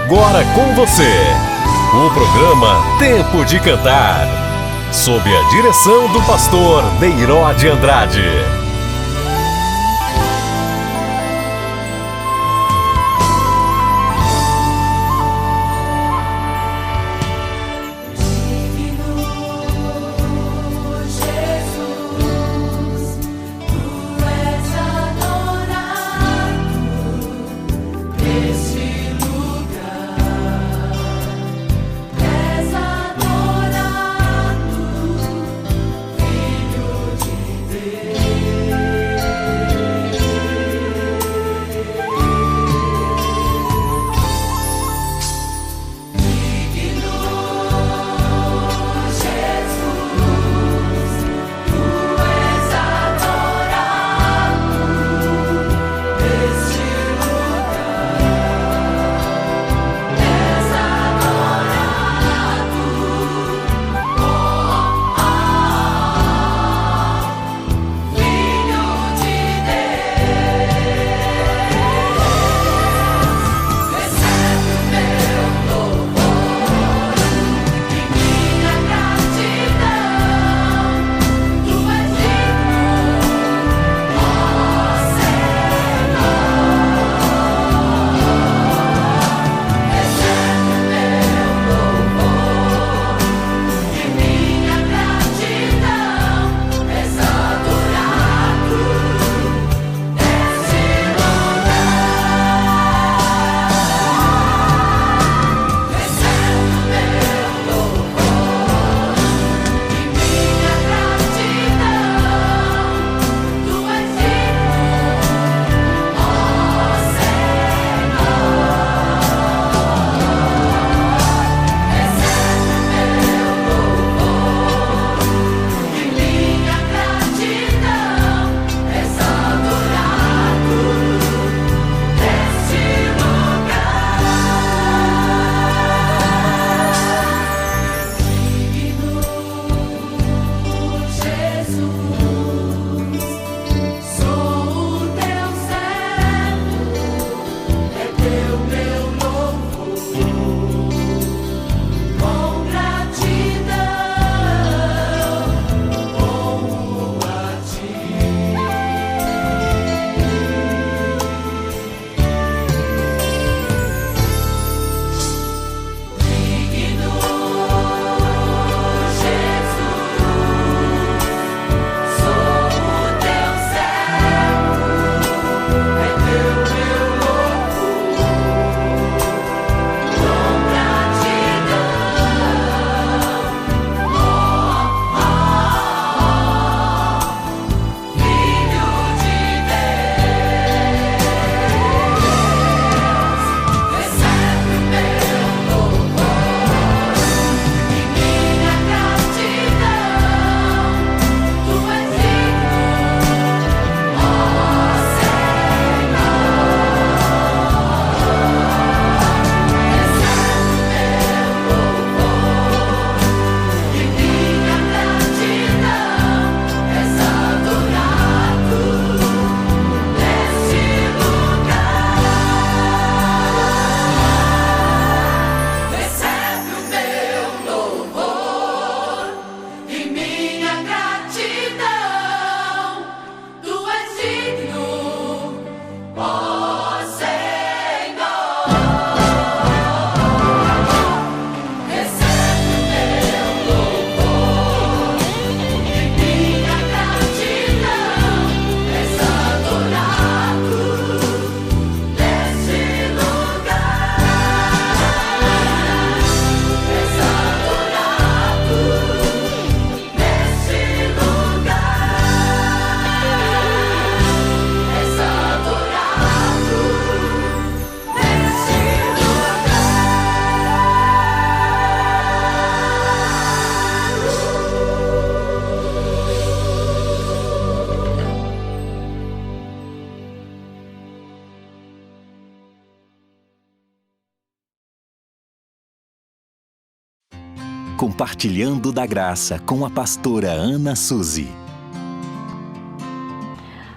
agora com você, o programa Tempo de Cantar, sob a direção do pastor Neiró de Andrade. Compartilhando da Graça com a pastora Ana Suzy.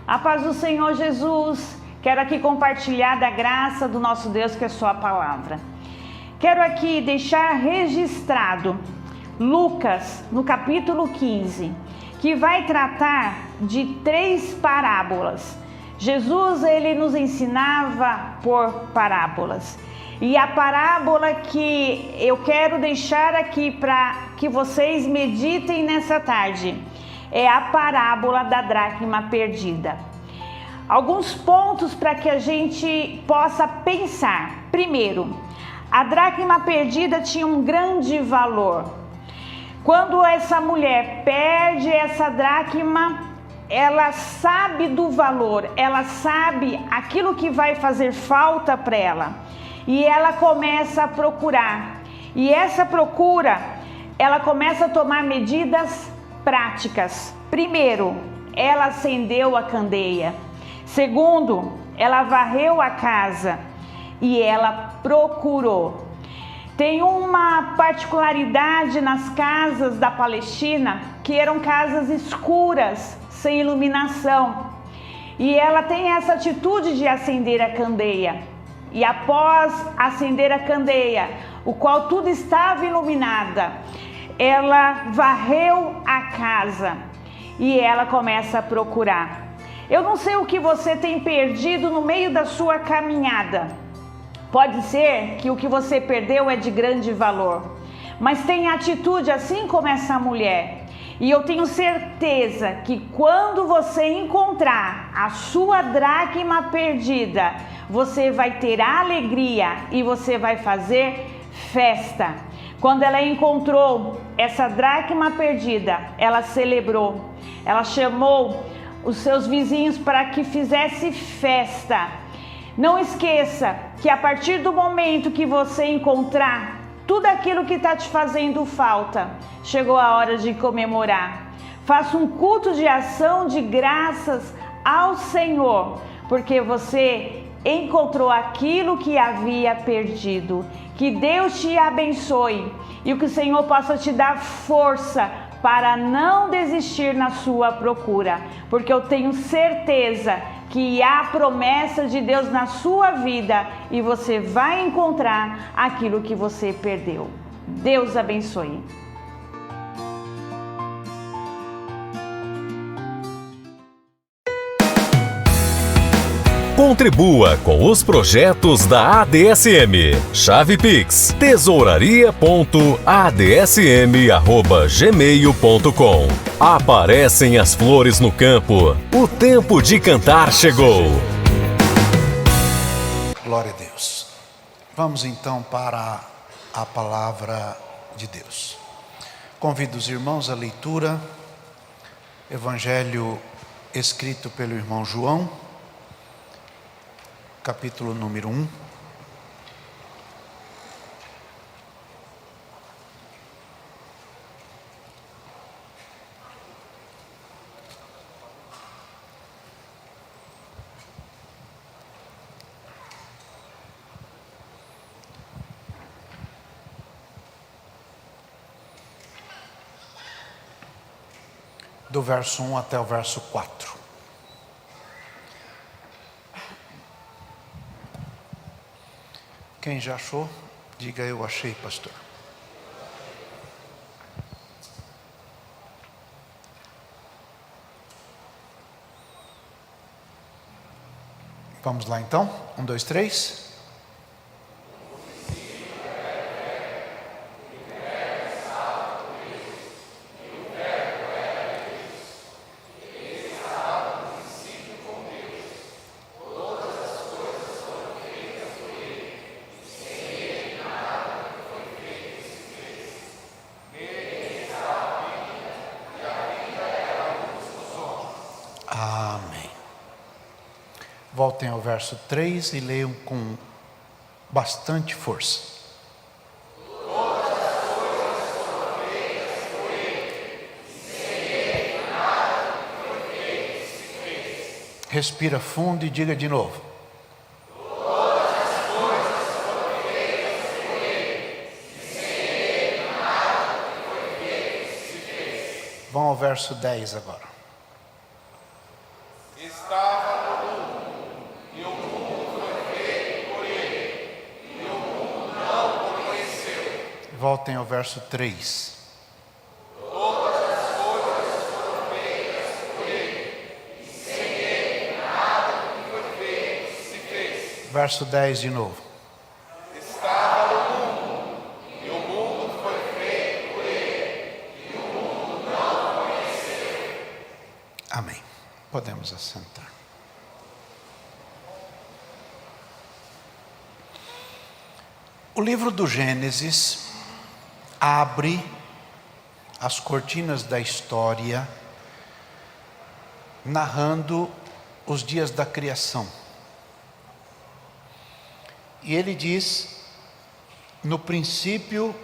A paz do Senhor Jesus, quero aqui compartilhar da graça do nosso Deus, que é a sua palavra. Quero aqui deixar registrado Lucas, no capítulo 15, que vai tratar de 3 parábolas. Jesus, ele nos ensinava por parábolas. E a parábola que eu quero deixar aqui para que vocês meditem nessa tarde é a parábola da dracma perdida. Alguns pontos para que a gente possa pensar. Primeiro, a dracma perdida tinha um grande valor. Quando essa mulher perde essa dracma, ela sabe do valor, ela sabe aquilo que vai fazer falta para ela. E ela começa a procurar. E essa procura, ela começa a tomar medidas práticas. Primeiro, ela acendeu a candeia. Segundo, ela varreu a casa e ela procurou. Tem uma particularidade nas casas da Palestina, que eram casas escuras, sem iluminação. E ela tem essa atitude de acender a candeia. E após acender a candeia, o qual tudo estava iluminada, ela varreu a casa e ela começa a procurar. Eu não sei o que você tem perdido no meio da sua caminhada. Pode ser que o que você perdeu é de grande valor, mas tenha atitude assim como essa mulher. E eu tenho certeza que quando você encontrar a sua dracma perdida, você vai ter alegria e você vai fazer festa. Quando ela encontrou essa dracma perdida, ela celebrou. Ela chamou os seus vizinhos para que fizesse festa. Não esqueça que a partir do momento que você encontrar tudo aquilo que está te fazendo falta, chegou a hora de comemorar. Faça um culto de ação de graças ao Senhor, porque você encontrou aquilo que havia perdido. Que Deus te abençoe e que o Senhor possa te dar força para não desistir na sua procura, porque eu tenho certeza que há promessa de Deus na sua vida e você vai encontrar aquilo que você perdeu. Deus abençoe. Contribua com os projetos da ADSM. Chave Pix: tesouraria.adsm@gmail.com. Aparecem as flores no campo. O tempo de cantar chegou. Glória a Deus. Vamos então para a palavra de Deus. Convido os irmãos à leitura. Evangelho escrito pelo irmão João, capítulo número 1. Do verso 1 até o verso 4. Quem já achou, diga: eu achei, pastor. Vamos lá então, 1, 2, 3. Voltem ao verso 3 e leiam com bastante força. Todas as coisas foram feitas por ele, sem ele nada foi feito se fez. Respira fundo e diga de novo. Todas as coisas foram feitas por ele, sem ele nada foi feito se fez. Vão ao verso 10 agora. Voltem ao verso 3. Verso 10 de novo. Estava no mundo, e o mundo foi feito por ele, e o mundo não o conheceu. Amém. Podemos assentar. O livro do Gênesis abre as cortinas da história, narrando os dias da criação. E ele diz: no princípio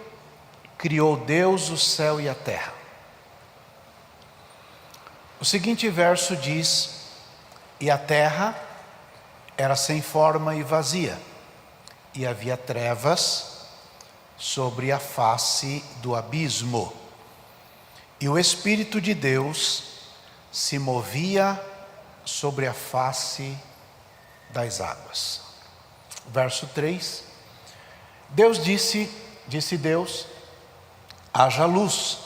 criou Deus o céu e a terra. O seguinte verso diz: e a terra era sem forma e vazia, e havia trevas sobre a face do abismo, e o Espírito de Deus se movia sobre a face das águas. Verso 3, Deus disse Deus, haja luz,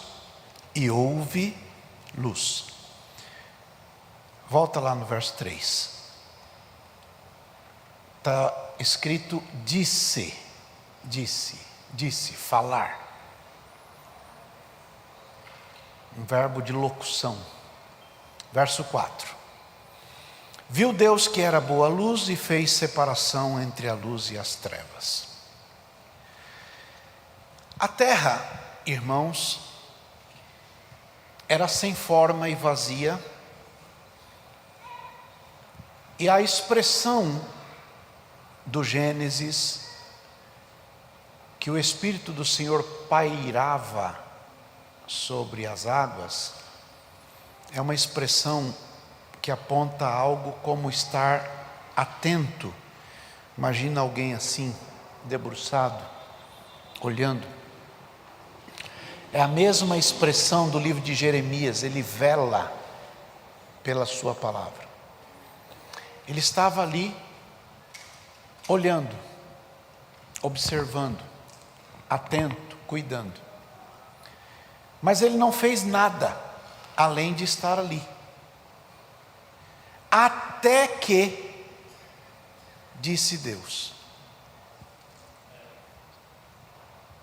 e houve luz. Volta lá no verso 3. Está escrito disse, falar. Um verbo de locução. Verso 4. Viu Deus que era boa luz e fez separação entre a luz e as trevas. A terra, irmãos, era sem forma e vazia, e a expressão do Gênesis, que o Espírito do Senhor pairava sobre as águas, é uma expressão que aponta algo como estar atento. Imagina alguém assim, debruçado, olhando. É a mesma expressão do livro de Jeremias, ele vela pela sua palavra. Ele estava ali, olhando, observando, atento, cuidando. Mas ele não fez nada, além de estar ali. Até que, disse Deus.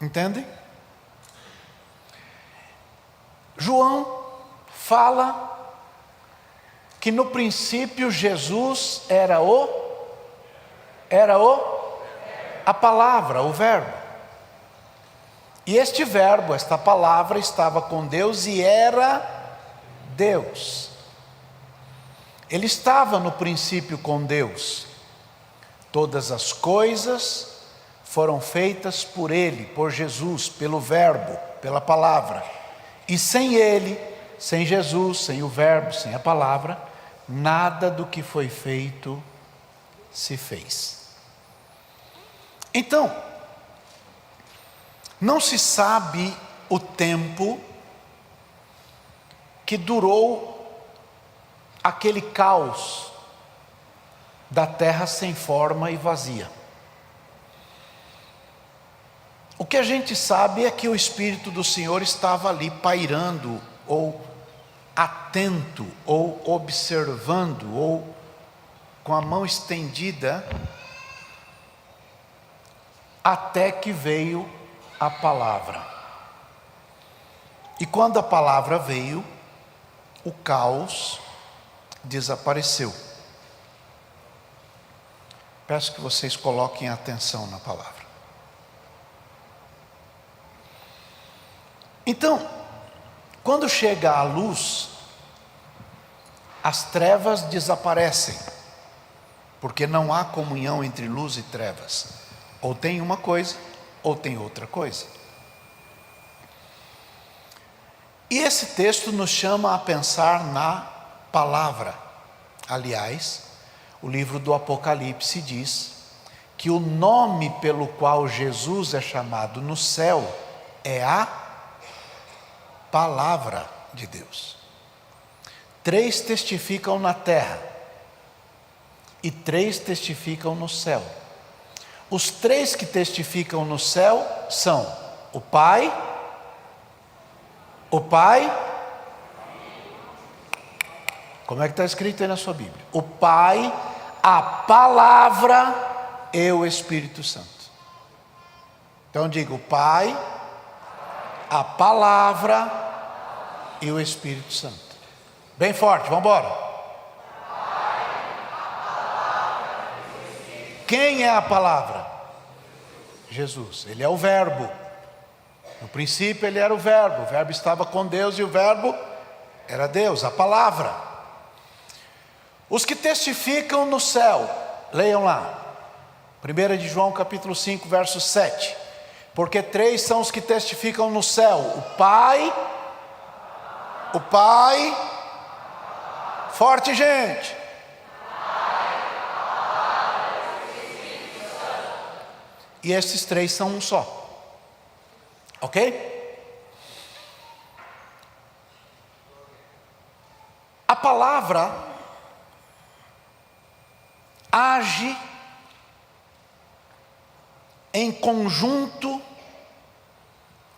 Entendem? João fala que no princípio Jesus era a palavra, o verbo. E este verbo, esta palavra estava com Deus e era Deus. Ele estava no princípio com Deus. Todas as coisas foram feitas por Ele, por Jesus, pelo verbo, pela palavra. E sem Ele, sem Jesus, sem o verbo, sem a palavra, nada do que foi feito se fez. Então, não se sabe o tempo que durou aquele caos da terra sem forma e vazia. O que a gente sabe é que o Espírito do Senhor estava ali pairando, ou atento, ou observando, ou com a mão estendida, até que veio a palavra. E quando a palavra veio, o caos desapareceu. Peço que vocês coloquem atenção na palavra. Então, quando chega a luz, as trevas desaparecem, porque não há comunhão entre luz e trevas. Ou tem uma coisa, ou tem outra coisa. E esse texto nos chama a pensar na palavra. Aliás, o livro do Apocalipse diz que o nome pelo qual Jesus é chamado no céu é a palavra de Deus. 3 testificam na terra e 3 testificam no céu. Os 3 que testificam no céu são O Pai. Como é que está escrito aí na sua Bíblia? O Pai, a palavra e o Espírito Santo. Então diga: o Pai, a palavra e o Espírito Santo. Bem forte, vamos embora. Quem é a palavra? Jesus. Ele é o Verbo. No princípio ele era o Verbo estava com Deus e o Verbo era Deus, a palavra. Os que testificam no céu, leiam lá, 1 de João capítulo 5, verso 7. Porque 3 são os que testificam no céu: o Pai, forte, gente, e esses 3 são um só. Ok? A palavra age em conjunto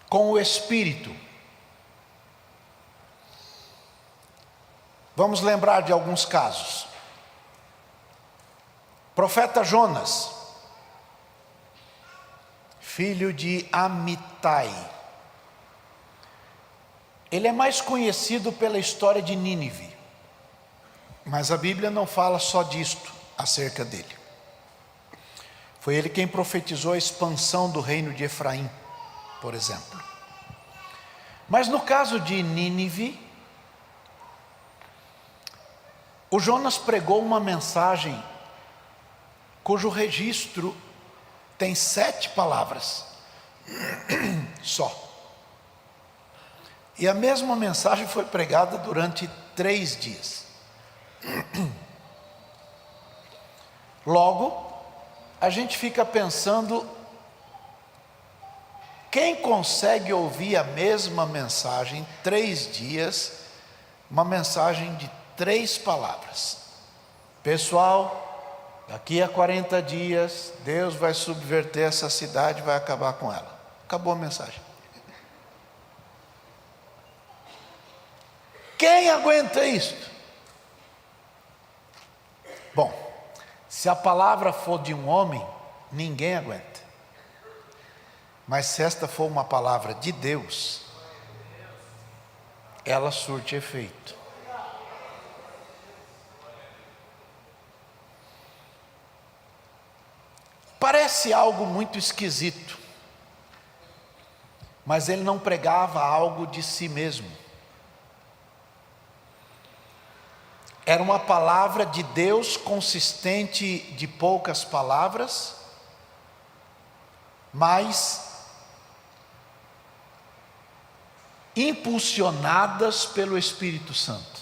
com o Espírito. Vamos lembrar de alguns casos. Profeta Jonas, filho de Amitai. Ele é mais conhecido pela história de Nínive, mas a Bíblia não fala só disto acerca dele. Foi ele quem profetizou a expansão do reino de Efraim, por exemplo. Mas no caso de Nínive, o Jonas pregou uma mensagem cujo registro tem 7 palavras só. E a mesma mensagem foi pregada durante 3 dias. Logo, a gente fica pensando: quem consegue ouvir a mesma mensagem 3 dias, uma mensagem de 3 palavras? Pessoal, daqui a 40 dias, Deus vai subverter essa cidade, vai acabar com ela. Acabou a mensagem. Quem aguenta isso? Bom, se a palavra for de um homem, ninguém aguenta. Mas se esta for uma palavra de Deus, ela surte efeito. Parece algo muito esquisito, mas ele não pregava algo de si mesmo. Era uma palavra de Deus consistente de poucas palavras, mas impulsionadas pelo Espírito Santo.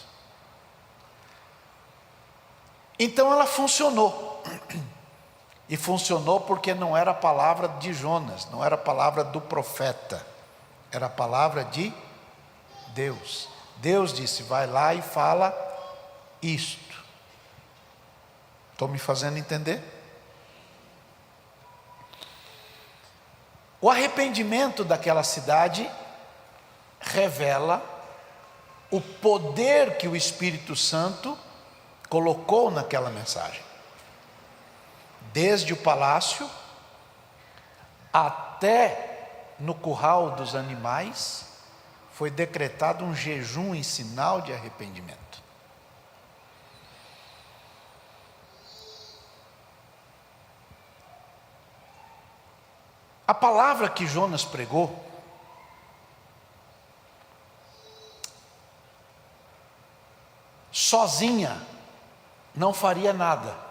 Então ela funcionou. E funcionou porque não era a palavra de Jonas, não era a palavra do profeta, era a palavra de Deus. Deus disse: vai lá e fala isto. Estou me fazendo entender? O arrependimento daquela cidade revela o poder que o Espírito Santo colocou naquela mensagem. Desde o palácio até no curral dos animais, foi decretado um jejum em sinal de arrependimento. A palavra que Jonas pregou sozinha não faria nada.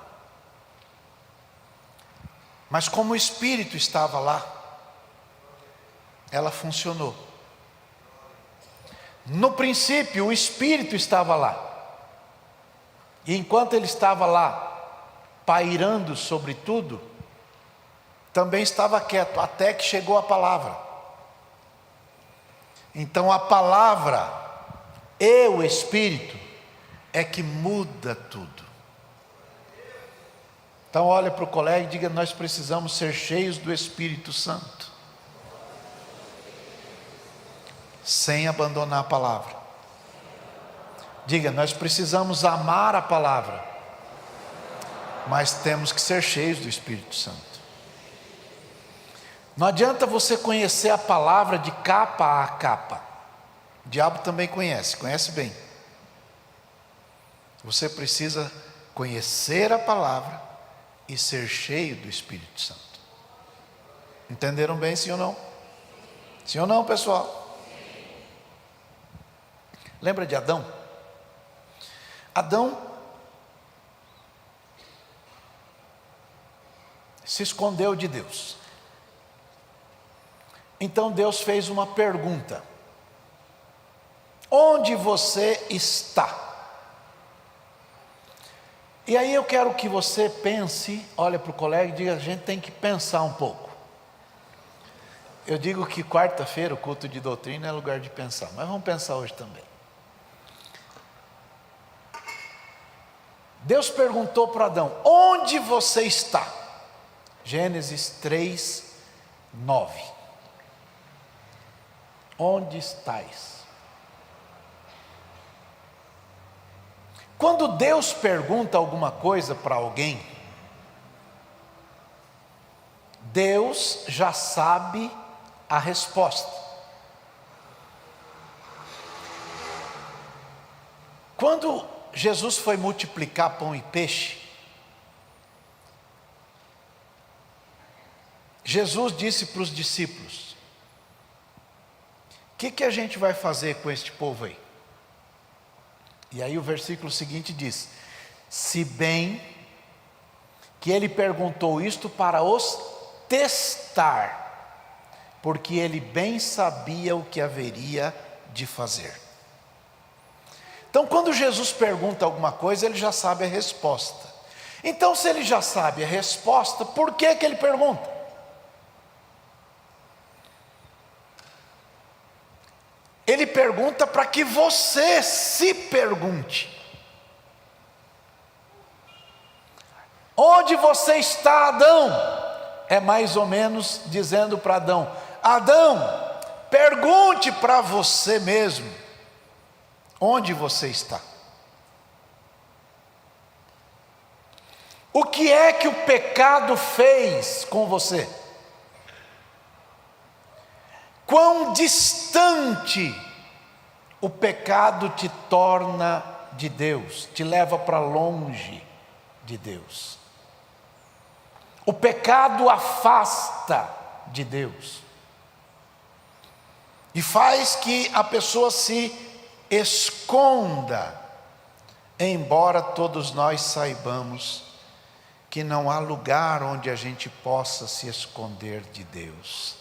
Mas como o Espírito estava lá, ela funcionou. No princípio, o Espírito estava lá. E enquanto ele estava lá, pairando sobre tudo, também estava quieto, até que chegou a palavra. Então a palavra e o Espírito é que muda tudo. Então olha para o colega e diga: nós precisamos ser cheios do Espírito Santo. sem abandonar a palavra. Diga, nós precisamos amar a palavra, mas temos que ser cheios do Espírito Santo. Não adianta você conhecer a palavra de capa a capa. O diabo também conhece bem. Você precisa conhecer a palavra e ser cheio do Espírito Santo. Entenderam bem, sim ou não? Sim ou não, pessoal? Lembra de Adão? Adão se escondeu de Deus. Então Deus fez uma pergunta: onde você está? E aí eu quero que você pense, olha para o colega e diga, a gente tem que pensar um pouco. Eu digo que quarta-feira o culto de doutrina é lugar de pensar, mas vamos pensar hoje também. Deus perguntou para Adão, onde você está? Gênesis 3, 9. Onde estais? Quando Deus pergunta alguma coisa para alguém, Deus já sabe a resposta. Quando Jesus foi multiplicar pão e peixe, Jesus disse para os discípulos: o que a gente vai fazer com este povo aí? E aí o versículo seguinte diz: se bem que ele perguntou isto para os testar, porque ele bem sabia o que haveria de fazer. Então, quando Jesus pergunta alguma coisa, ele já sabe a resposta. Então, se ele já sabe a resposta, por que ele pergunta? Ele pergunta para que você se pergunte: onde você está, Adão? É mais ou menos dizendo para Adão: Adão, pergunte para você mesmo, onde você está? O que é que o pecado fez com você? Quão distante o pecado te torna de Deus, te leva para longe de Deus. O pecado afasta de Deus e faz que a pessoa se esconda, embora todos nós saibamos que não há lugar onde a gente possa se esconder de Deus.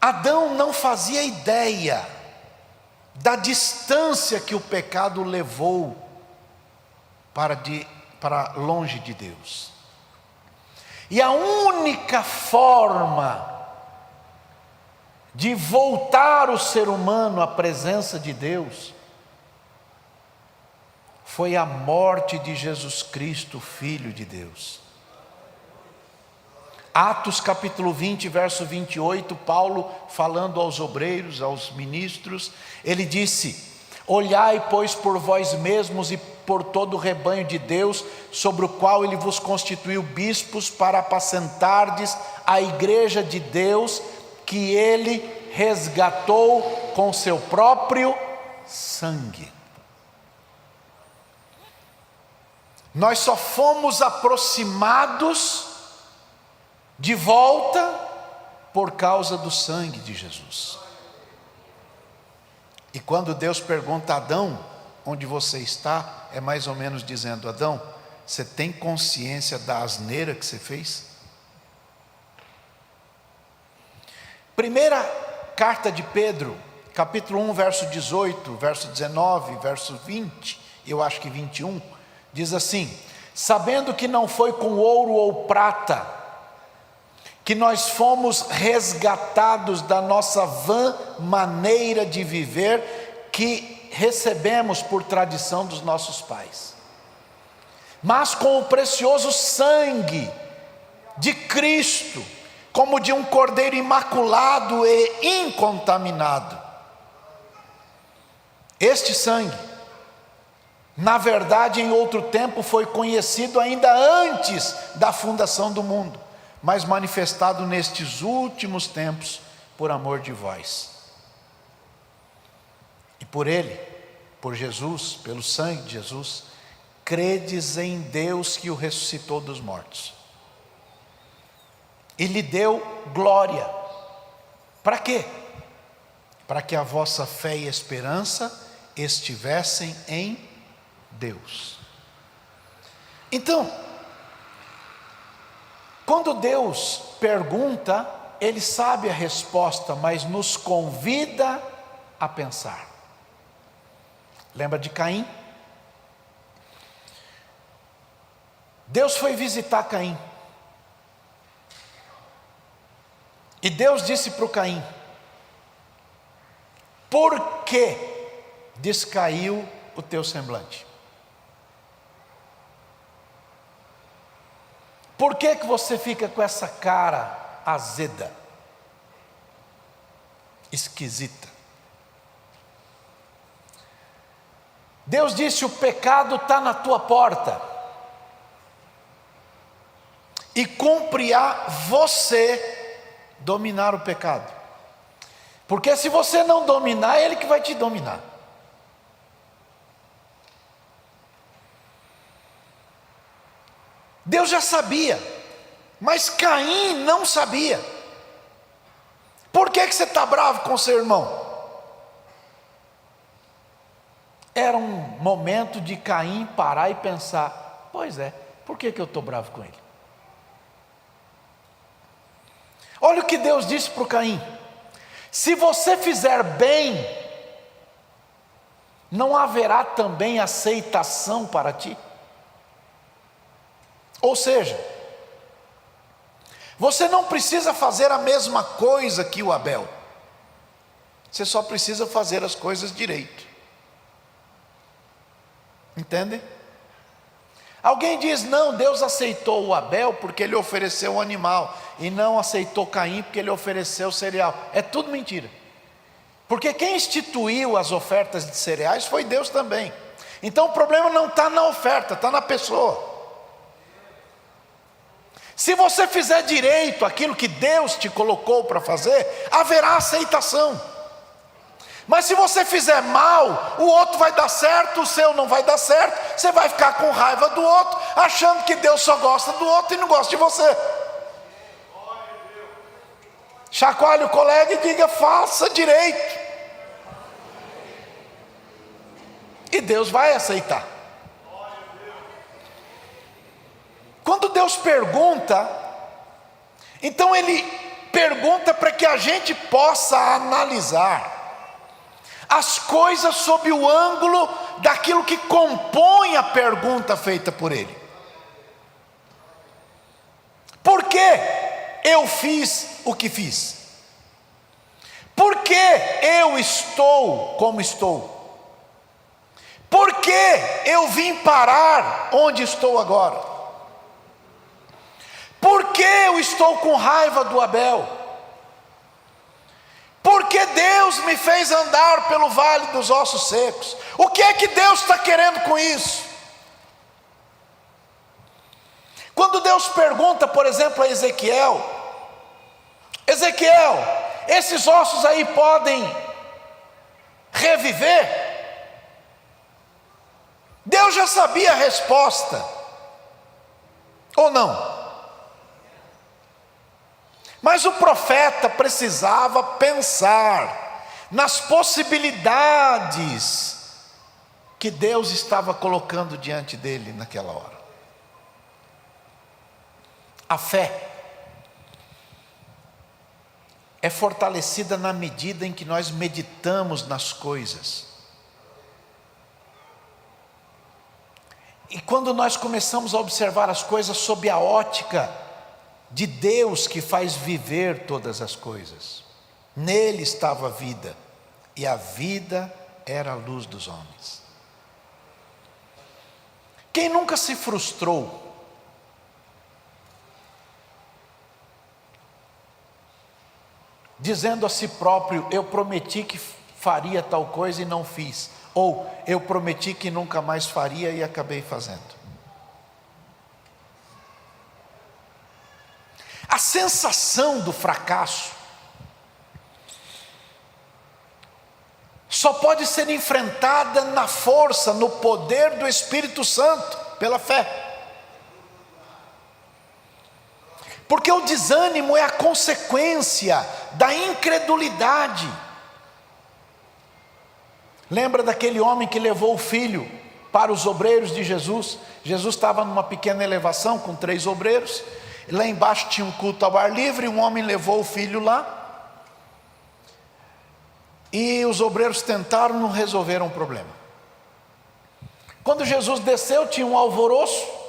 Adão não fazia ideia da distância que o pecado levou para longe de Deus. E a única forma de voltar o ser humano à presença de Deus foi a morte de Jesus Cristo, Filho de Deus. Atos capítulo 20, verso 28, Paulo falando aos obreiros, aos ministros, ele disse: olhai pois por vós mesmos e por todo o rebanho de Deus, sobre o qual ele vos constituiu bispos, para apacentardes a igreja de Deus, que ele resgatou com seu próprio sangue. Nós só fomos aproximados de volta por causa do sangue de Jesus. E quando Deus pergunta a Adão, onde você está, é mais ou menos dizendo: Adão, você tem consciência da asneira que você fez? Primeira carta de Pedro, capítulo 1, verso 18, verso 19, verso 20, eu acho que 21, diz assim: sabendo que não foi com ouro ou prata que nós fomos resgatados da nossa vã maneira de viver, que recebemos por tradição dos nossos pais, mas com o precioso sangue de Cristo, como de um cordeiro imaculado e incontaminado. Este sangue, na verdade, em outro tempo foi conhecido ainda antes da fundação do mundo, mas manifestado nestes últimos tempos por amor de vós. E por ele, por Jesus, pelo sangue de Jesus, credes em Deus que o ressuscitou dos mortos e lhe deu glória. Para quê? Para que a vossa fé e esperança estivessem em Deus. Então, quando Deus pergunta, Ele sabe a resposta, mas nos convida a pensar. Lembra de Caim? Deus foi visitar Caim. E Deus disse para o Caim: por que descaiu o teu semblante? Por que você fica com essa cara azeda, esquisita? Deus disse: o pecado está na tua porta, e cumpre a você dominar o pecado, porque se você não dominar, é Ele que vai te dominar. Deus já sabia, mas Caim não sabia. Por que você está bravo com seu irmão? Era um momento de Caim parar e pensar: pois é, por que eu estou bravo com ele? Olha o que Deus disse para o Caim: se você fizer bem, não haverá também aceitação para ti. Ou seja, você não precisa fazer a mesma coisa que o Abel, você só precisa fazer as coisas direito. Entendem? Alguém diz: não, Deus aceitou o Abel porque ele ofereceu um animal, e não aceitou Caim porque ele ofereceu cereal. É tudo mentira, porque quem instituiu as ofertas de cereais foi Deus também. Então o problema não está na oferta, está na pessoa. Se você fizer direito aquilo que Deus te colocou para fazer, haverá aceitação. Mas se você fizer mal, o outro vai dar certo, o seu não vai dar certo, você vai ficar com raiva do outro, achando que Deus só gosta do outro e não gosta de você. Chacoalhe o colega e diga: faça direito, e Deus vai aceitar. Quando Deus pergunta, então Ele pergunta para que a gente possa analisar as coisas sob o ângulo daquilo que compõe a pergunta feita por Ele. Por que eu fiz o que fiz? Por que eu estou como estou? Por que eu vim parar onde estou agora? Por que eu estou com raiva do Abel? Por que Deus me fez andar pelo vale dos ossos secos? O que é que Deus está querendo com isso? Quando Deus pergunta, por exemplo, a Ezequiel: Ezequiel, esses ossos aí podem reviver? Deus já sabia a resposta, ou não? Mas o profeta precisava pensar nas possibilidades que Deus estava colocando diante dele naquela hora. A fé é fortalecida na medida em que nós meditamos nas coisas. E quando nós começamos a observar as coisas sob a ótica de Deus que faz viver todas as coisas. Nele estava a vida, e a vida era a luz dos homens. Quem nunca se frustrou dizendo a si próprio: eu prometi que faria tal coisa e não fiz, ou eu prometi que nunca mais faria e acabei fazendo. A sensação do fracasso só pode ser enfrentada na força, no poder do Espírito Santo, pela fé. Porque o desânimo é a consequência da incredulidade. Lembra daquele homem que levou o filho para os obreiros de Jesus? Jesus estava numa pequena elevação com 3 obreiros. Lá embaixo tinha um culto ao ar livre. Um homem levou o filho lá. E os obreiros tentaram, não resolveram o problema. Quando Jesus desceu, tinha um alvoroço.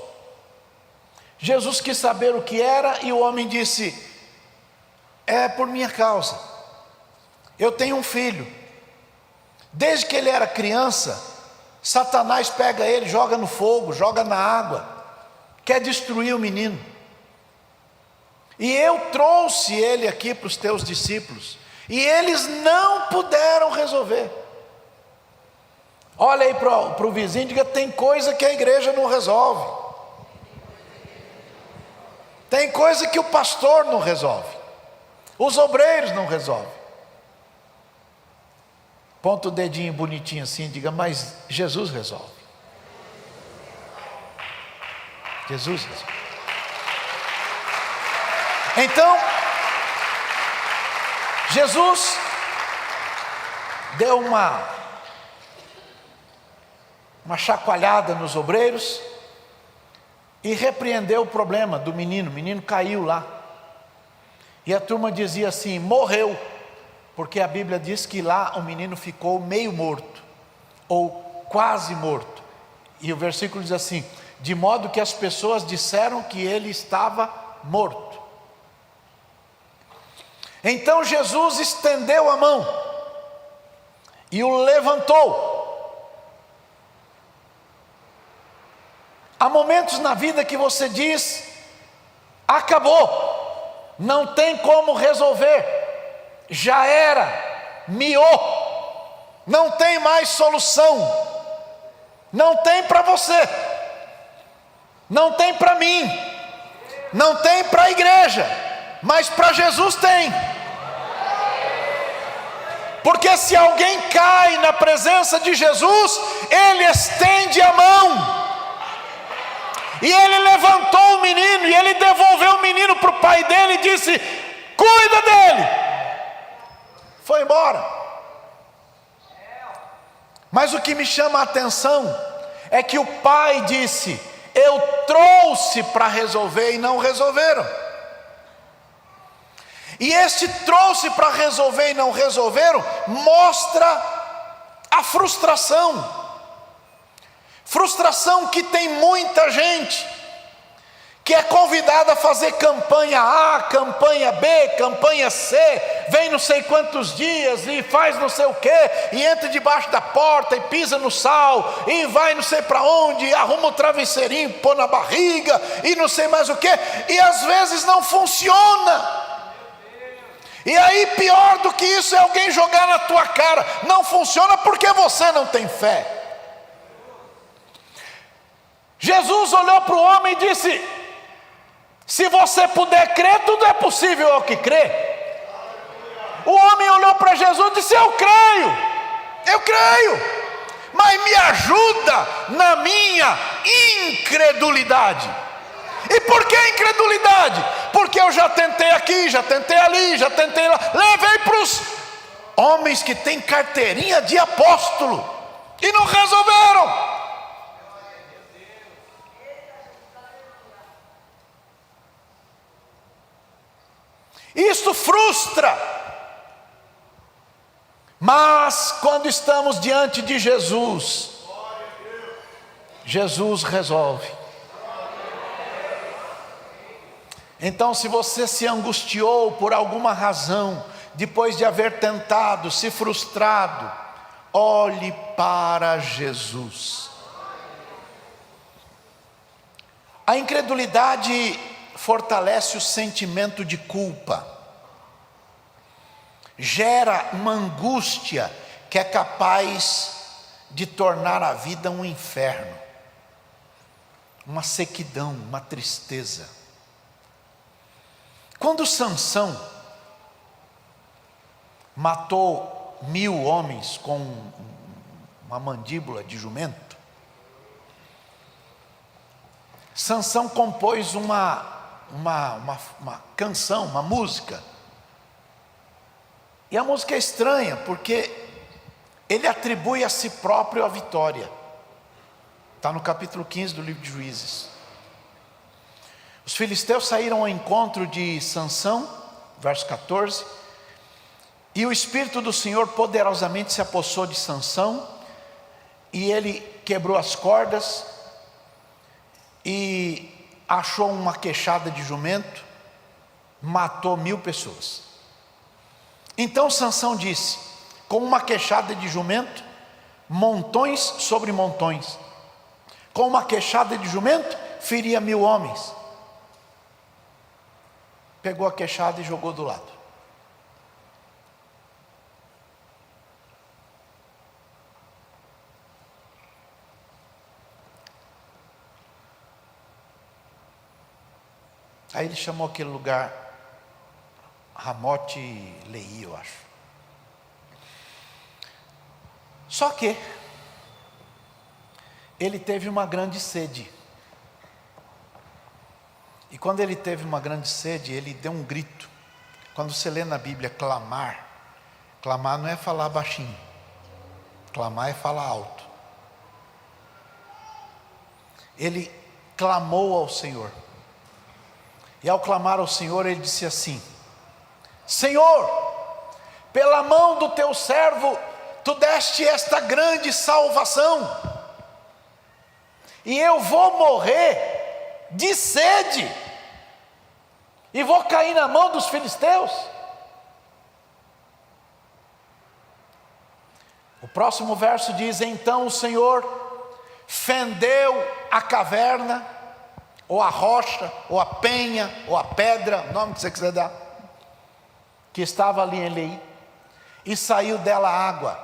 Jesus quis saber o que era e o homem disse: é por minha causa. Eu tenho um filho. Desde que ele era criança, Satanás pega ele, joga no fogo, joga na água, quer destruir o menino. E eu trouxe ele aqui para os teus discípulos, e eles não puderam resolver. Olha aí para o vizinho e diga: tem coisa que a igreja não resolve. Tem coisa que o pastor não resolve, os obreiros não resolvem. Ponta o dedinho bonitinho assim, diga: mas Jesus resolve. Jesus resolve. Então, Jesus deu uma chacoalhada nos obreiros e repreendeu o problema do menino. O menino caiu lá. E a turma dizia assim: morreu. Porque a Bíblia diz que lá o menino ficou meio morto, ou quase morto. E o versículo diz assim: de modo que as pessoas disseram que ele estava morto. Então Jesus estendeu a mão e o levantou. Há momentos na vida que você diz: acabou, não tem como resolver, já era, miou, não tem mais solução, não tem para você, não tem para mim, não tem para a igreja, mas para Jesus tem. Porque se alguém cai na presença de Jesus, ele estende a mão. E ele levantou o menino, e ele devolveu o menino para o pai dele e disse: cuida dele. Foi embora. Mas o que me chama a atenção é que o pai disse: eu trouxe para resolver, e não resolveram. E este trouxe para resolver e não resolveram mostra a frustração. Frustração que tem muita gente que é convidada a fazer campanha A, campanha B, campanha C, vem não sei quantos dias e faz não sei o que, e entra debaixo da porta e pisa no sal, e vai não sei para onde, arruma o travesseirinho, põe na barriga, e não sei mais o que, e às vezes não funciona. E aí pior do que isso é alguém jogar na tua cara: não funciona porque você não tem fé. Jesus olhou para o homem e disse: se você puder crer, tudo é possível ao que crê. O homem olhou para Jesus e disse: eu creio, mas me ajuda na minha incredulidade. E por que incredulidade? Porque eu já tentei aqui, já tentei ali, já tentei lá, levei para os homens que têm carteirinha de apóstolo e não resolveram. Isso frustra. Mas quando estamos diante de Jesus, Jesus resolve. Então, se você se angustiou por alguma razão, depois de haver tentado, se frustrado, olhe para Jesus. A incredulidade fortalece o sentimento de culpa. gera uma angústia que é capaz de tornar a vida um inferno, uma sequidão, uma tristeza. Quando Sansão matou 1000 homens com uma mandíbula de jumento, Sansão compôs uma canção, uma música. E a música é estranha, porque ele atribui a si próprio a vitória. Está no capítulo 15 do livro de Juízes. Os filisteus saíram ao encontro de Sansão, verso 14, e o Espírito do Senhor poderosamente se apossou de Sansão, e ele quebrou as cordas, e achou uma queixada de jumento, matou 1000 pessoas. Então Sansão disse: com uma queixada de jumento, montões sobre montões, com uma queixada de jumento, feria 1000 homens. Pegou a queixada e jogou do lado. Aí ele chamou aquele lugar Ramote Leí, eu acho. Só que ele teve uma grande sede. E quando ele teve uma grande sede, ele deu um grito. Quando você lê na Bíblia clamar, clamar não é falar baixinho, clamar é falar alto. Ele clamou ao Senhor. E ao clamar ao Senhor, ele disse assim: Senhor, pela mão do teu servo, tu deste esta grande salvação, e eu vou morrer de sede, e vou cair na mão dos filisteus. O próximo verso diz: então o Senhor fendeu a caverna, ou a rocha, ou a penha, ou a pedra, o nome que você quiser dar, que estava ali em Leí, e saiu dela água,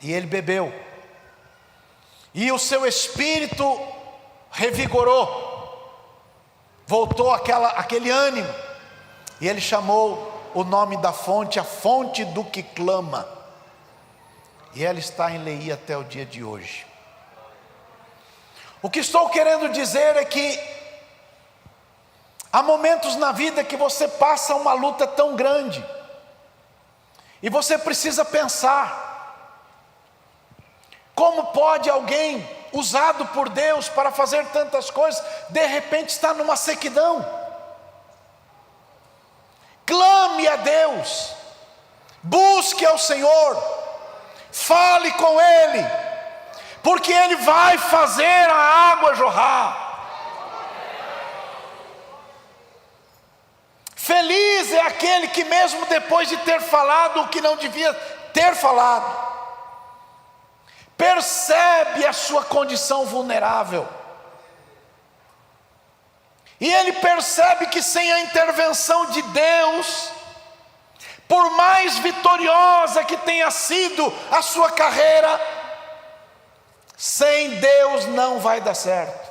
e ele bebeu, e o seu espírito revigorou, voltou aquele ânimo, e ele chamou o nome da fonte, a fonte do que clama, e ela está em Leí até o dia de hoje. O que estou querendo dizer é que há momentos na vida que você passa uma luta tão grande, e você precisa pensar: como pode alguém usado por Deus para fazer tantas coisas, de repente está numa sequidão? Clame a Deus, busque ao Senhor, fale com Ele, porque Ele vai fazer a água jorrar. Feliz é aquele que mesmo depois de ter falado o que não devia ter falado, percebe a sua condição vulnerável, e ele percebe que sem a intervenção de Deus, por mais vitoriosa que tenha sido a sua carreira, sem Deus não vai dar certo.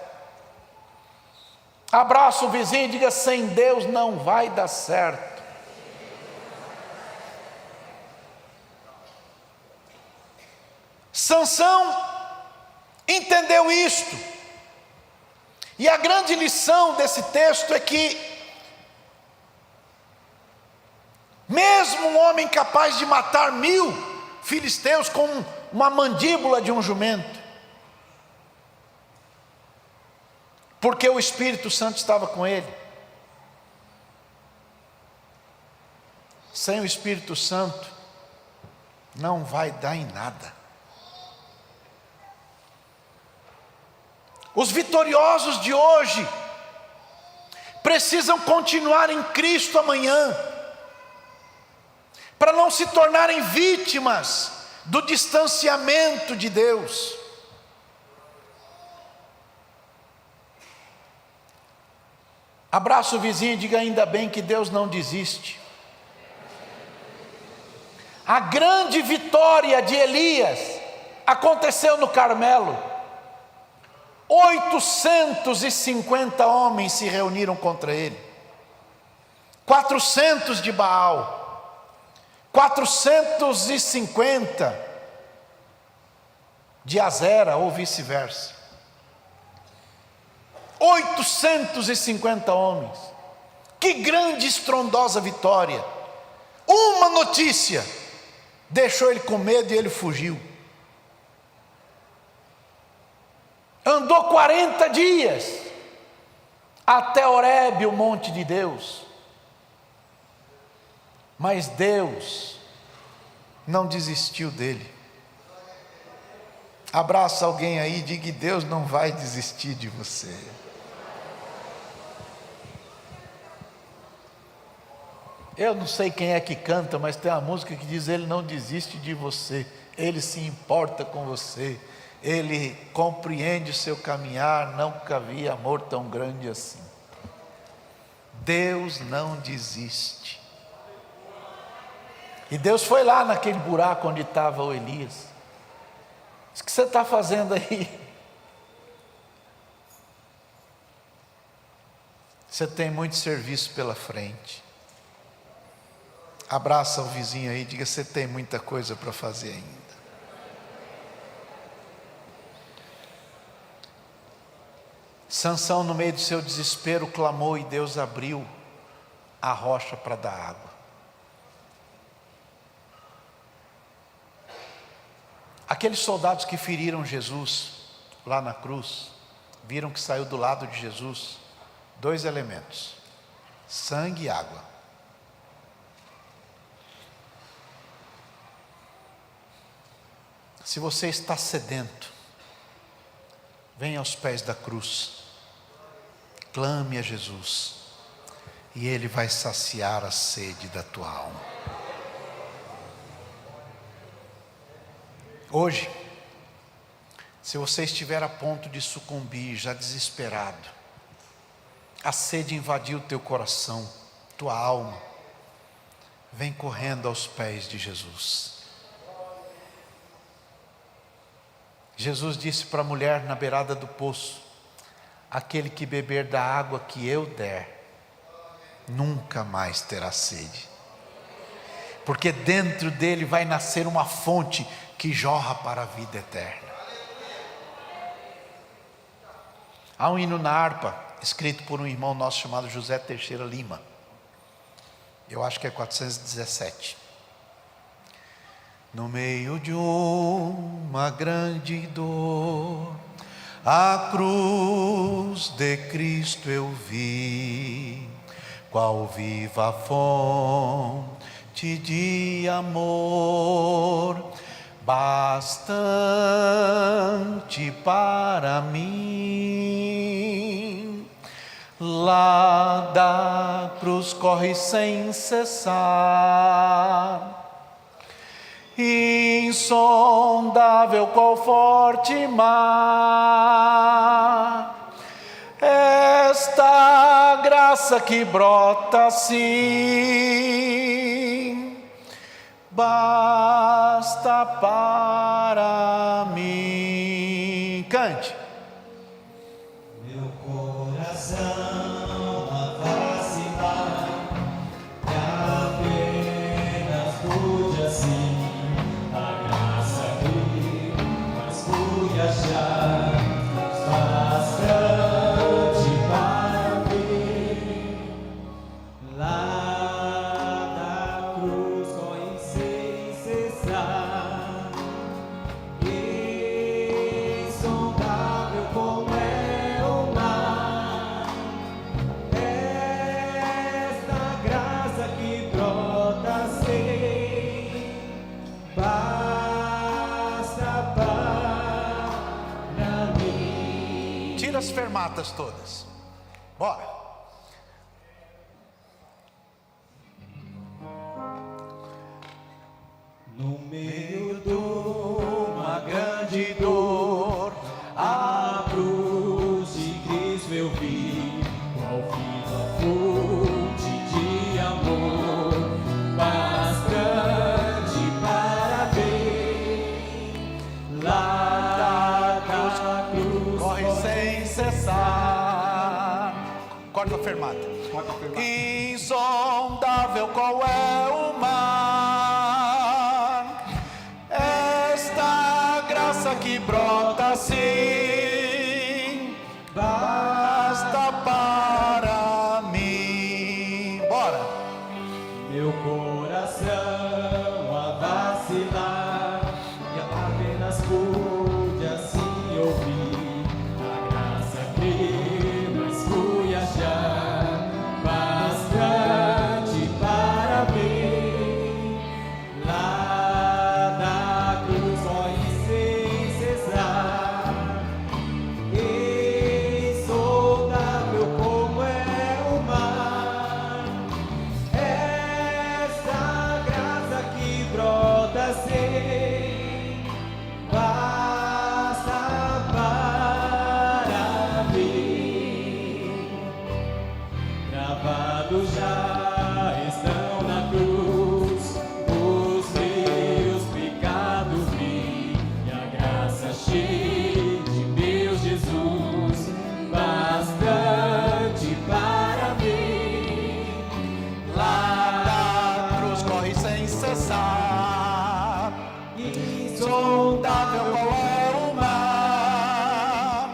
Abraça o vizinho e diga: sem Deus não vai dar certo. Sansão entendeu isto, e a grande lição desse texto é que, mesmo um homem capaz de matar 1000 filisteus com uma mandíbula de um jumento, porque o Espírito Santo estava com ele, sem o Espírito Santo não vai dar em nada. Os vitoriosos de hoje precisam continuar em Cristo amanhã, para não se tornarem vítimas do distanciamento de Deus. Abraça o vizinho e diga: ainda bem que Deus não desiste. A grande vitória de Elias aconteceu no Carmelo. 850 homens se reuniram contra ele. 400 de Baal, 450 de Azera, ou vice-versa. 850 homens. Que grande, estrondosa vitória. Uma notícia deixou ele com medo e ele fugiu. Andou 40 dias até Horebe, o monte de Deus. Mas Deus não desistiu dele. Abraça alguém aí e diga que Deus não vai desistir de você. Eu não sei quem é que canta, mas tem uma música que diz: Ele não desiste de você, Ele se importa com você, Ele compreende o seu caminhar, nunca vi amor tão grande assim. Deus não desiste. E Deus foi lá naquele buraco onde estava o Elias. O que você está fazendo aí? Você tem muito serviço pela frente. Abraça o vizinho aí e diga: você tem muita coisa para fazer ainda. Sansão, no meio do seu desespero, clamou e Deus abriu a rocha para dar água. Aqueles soldados que feriram Jesus lá na cruz, viram que saiu do lado de Jesus 2 elementos: sangue e água. Se você está sedento, venha aos pés da cruz, clame a Jesus, e Ele vai saciar a sede da tua alma. Hoje, se você estiver a ponto de sucumbir, já desesperado, a sede invadiu teu coração, tua alma, vem correndo aos pés de Jesus. Jesus disse para a mulher na beirada do poço: aquele que beber da água que eu der, nunca mais terá sede, porque dentro dele vai nascer uma fonte que jorra para a vida eterna. Há um hino na harpa, escrito por um irmão nosso chamado José Teixeira Lima, eu acho que é 417. No meio de uma grande dor, a cruz de Cristo eu vi, qual viva fonte de amor, bastante para mim. Lá da cruz corre sem cessar, insondável qual forte mar, esta graça que brota assim, basta para mim. Cante. Meu coração a vacilar, que apenas pude assim, a graça que mais pude achar, bastante para mim. Lá da cruz corre sem cessar, insondável como é o mar, esta graça que brota sem, basta para mim. Tira as fermatas todas. Bora. No meio de Uma grande dor, a cruz de Cristo eu vi, qual viva fonte de amor, bastante Insondável qual é o mar, esta graça que brota assim, basta para mim. Bora! Meu coração a vacilar, e apenas pude assim ouvir a graça que nos fui achar, bastante para mim. Lá na cruz morre sem cessar, insondável como é o mar. Essa graça que brota sem, basta para mim. Gravados já estão na cruz os meus pecados, vi, e a graça cheia de meu Jesus, bastante para mim. Lá da cruz corre sem cessar, insondável qual é o mar,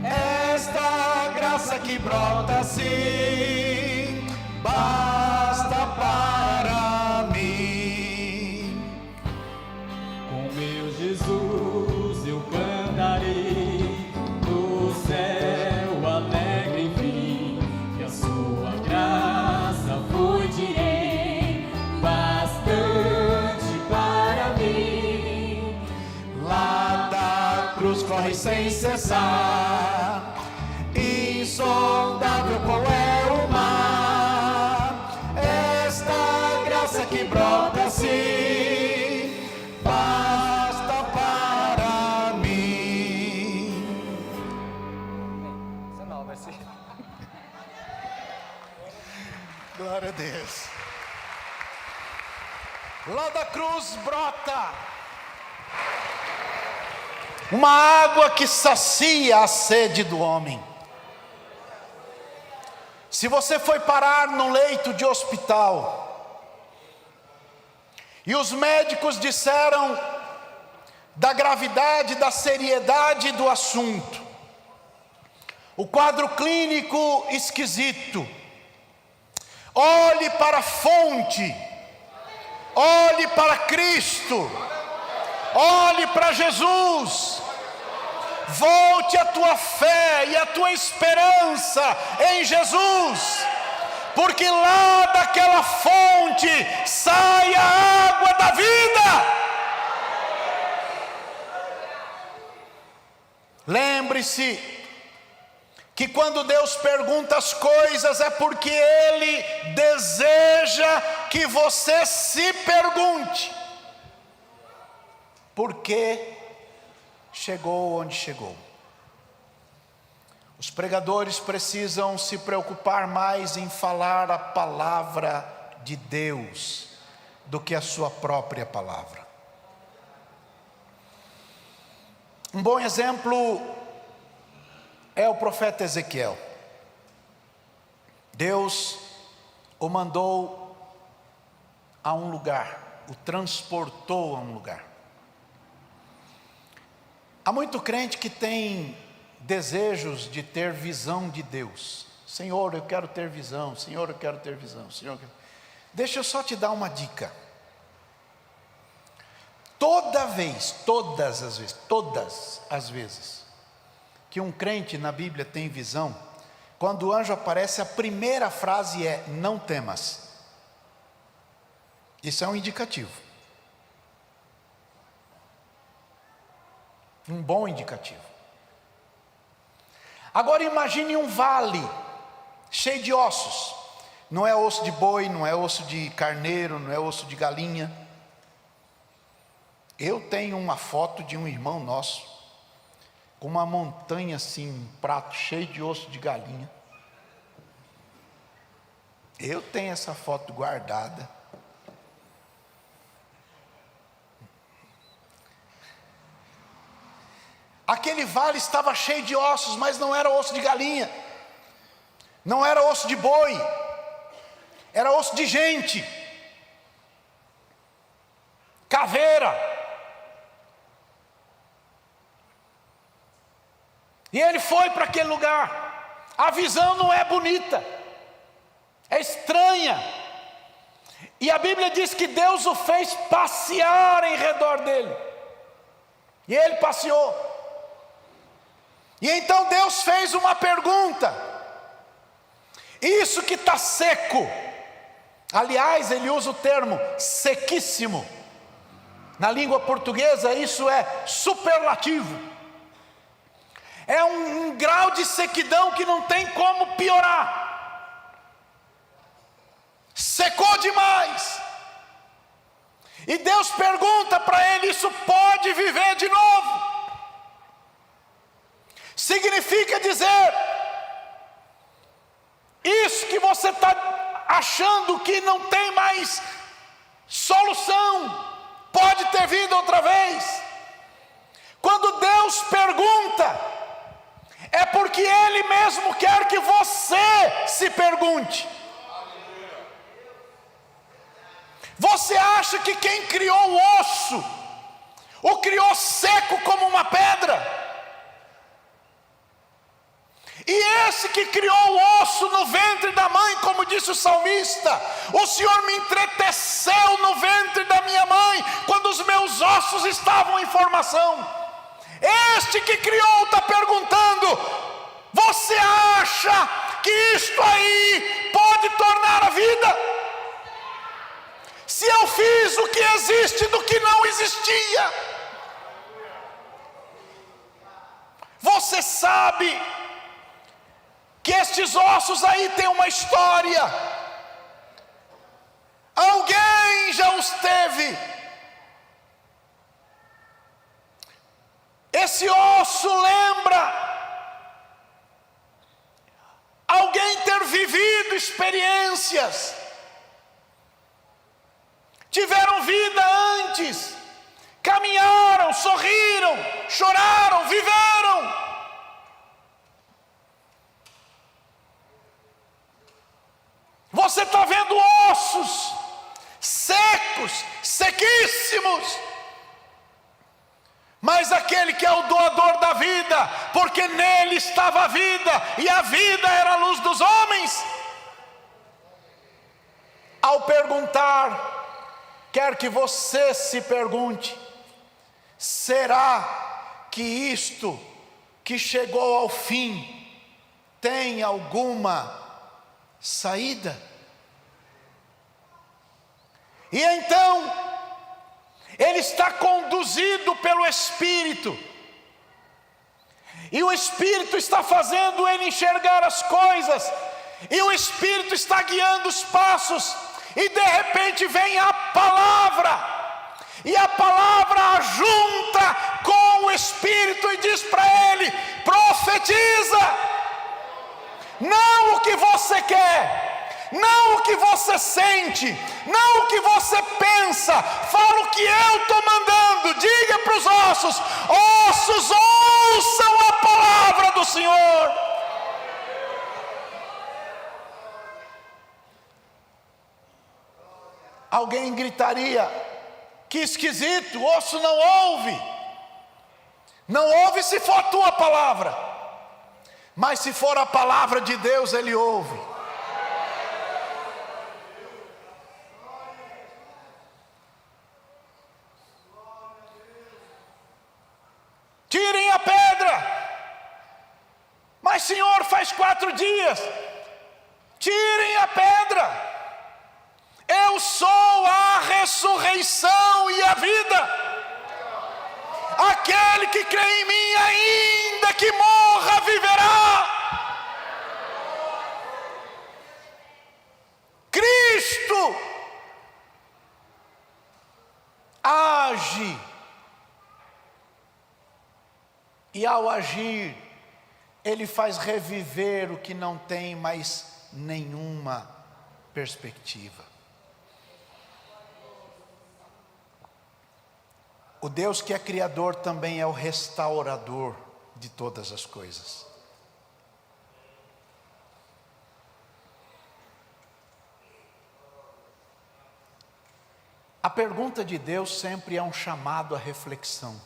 esta graça que brota assim, basta para mim. Com meu Jesus eu cantarei no céu alegre, enfim, que a sua graça foi, direi, bastante para mim. Lá da cruz corre sem cessar, insondável qual é o mar, esta graça que brota assim, basta para mim. Glória a Deus. Lá da cruz brota uma água que sacia a sede do homem. Se você foi parar no leito de hospital e os médicos disseram da gravidade, da seriedade do assunto, o quadro clínico esquisito, olhe para a fonte, olhe para Cristo, olhe para Jesus, volte a tua fé e a tua esperança em Jesus, porque lá daquela fonte sai a água da vida. Lembre-se que quando Deus pergunta as coisas é porque Ele deseja que você se pergunte: por que chegou onde chegou? Os pregadores precisam se preocupar mais em falar a palavra de Deus do que a sua própria palavra. Um bom exemplo é o profeta Ezequiel. Deus o mandou a um lugar, o transportou a um lugar. Há muito crente que tem desejos de ter visão de Deus. Senhor, eu quero ter visão. Senhor, eu quero ter visão. Senhor, deixa eu só te dar uma dica. Todas as vezes que um crente na Bíblia tem visão, quando o anjo aparece, a primeira frase é: não temas. Isso é um indicativo. Um bom indicativo. Agora imagine um vale cheio de ossos. Não é osso de boi, não é osso de carneiro, não é osso de galinha. Eu tenho uma foto de um irmão nosso com uma montanha assim, um prato cheio de osso de galinha. Eu tenho essa foto guardada. Aquele vale estava cheio de ossos, mas não era osso de galinha, não era osso de boi, era osso de gente, caveira. E ele foi para aquele lugar. A visão não é bonita, é estranha. E a Bíblia diz que Deus o fez passear em redor dele. E ele passeou. E então Deus fez uma pergunta: isso que está seco, aliás, ele usa o termo sequíssimo. Na língua portuguesa isso é superlativo. É um grau de sequidão que não tem como piorar. Secou demais. E Deus pergunta para ele: isso pode viver de novo? Significa dizer, isso que você está achando que não tem mais solução, pode ter vindo outra vez? Quando Deus pergunta, é porque Ele mesmo quer que você se pergunte. Você acha que quem criou o osso, o criou seco como uma pedra? E esse que criou o osso no ventre da mãe, como disse o salmista: o Senhor me entreteceu no ventre da minha mãe, quando os meus ossos estavam em formação. Este que criou está perguntando: você acha que isto aí pode tornar a vida? Se eu fiz o que existe do que não existia. Você sabe que estes ossos aí têm uma história. Alguém já os teve. Esse osso lembra alguém ter vivido experiências, tiveram vida antes, caminharam, sorriram, choraram, viveram. Você está vendo ossos secos, sequíssimos, mas aquele que é o doador da vida, porque nele estava a vida, e a vida era a luz dos homens, ao perguntar, quer que você se pergunte: será que isto que chegou ao fim tem alguma saída? E então ele está conduzido pelo Espírito, e o Espírito está fazendo ele enxergar as coisas, e o Espírito está guiando os passos, e de repente vem a palavra, e a palavra junta com o Espírito e diz para ele: profetiza, não o que você quer, não o que você sente, não o que você pensa, fala o que eu estou mandando. Diga para os ossos: ossos, ouçam a palavra do Senhor. Alguém gritaria: que esquisito, o osso não ouve. Não ouve se for a tua palavra, mas se for a palavra de Deus, ele ouve. Tirem a pedra. Mas Senhor, faz 4 dias. Tirem a pedra. Eu sou a ressurreição e a vida. Aquele que crê em mim, ainda que morra, viverá. Cristo age, e ao agir, ele faz reviver o que não tem mais nenhuma perspectiva. O Deus que é criador também é o restaurador de todas as coisas. A pergunta de Deus sempre é um chamado à reflexão.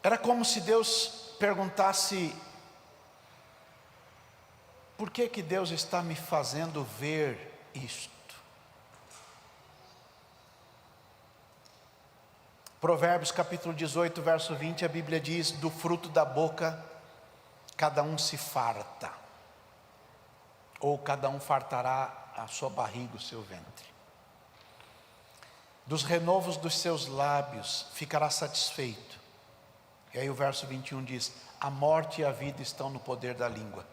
Era como se Deus perguntasse: por que que Deus está me fazendo ver isto? Provérbios capítulo 18, verso 20, a Bíblia diz: do fruto da boca cada um se farta, ou cada um fartará a sua barriga, o seu ventre. Dos renovos dos seus lábios ficará satisfeito. E aí o verso 21 diz: a morte e a vida estão no poder da língua.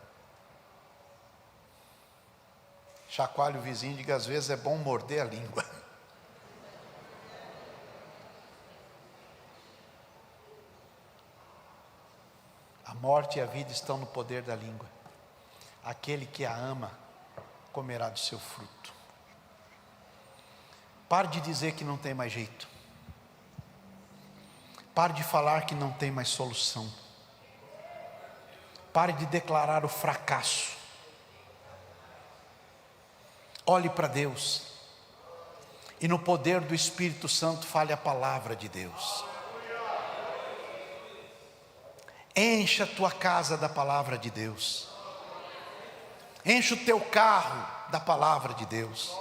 Chacoalhe o vizinho e diga: às vezes é bom morder a língua. A morte e a vida estão no poder da língua. Aquele que a ama comerá do seu fruto. Pare de dizer que não tem mais jeito. Pare de falar que não tem mais solução. Pare de declarar o fracasso. Olhe para Deus e no poder do Espírito Santo fale a palavra de Deus. Encha a tua casa da palavra de Deus. Enche o teu carro da palavra de Deus.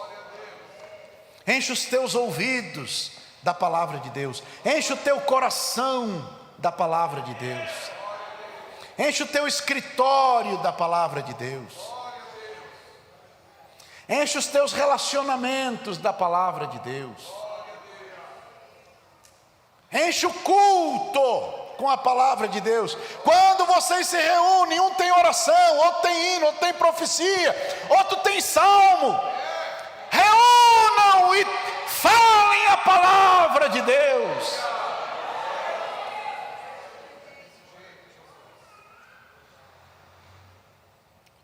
Enche os teus ouvidos da palavra de Deus. Enche o teu coração da palavra de Deus. Enche o teu escritório da palavra de Deus. Enche os teus relacionamentos da palavra de Deus. Enche o culto com a palavra de Deus. Quando vocês se reúnem, um tem oração, outro tem hino, outro tem profecia, outro tem salmo. Reúnam e falem a palavra de Deus.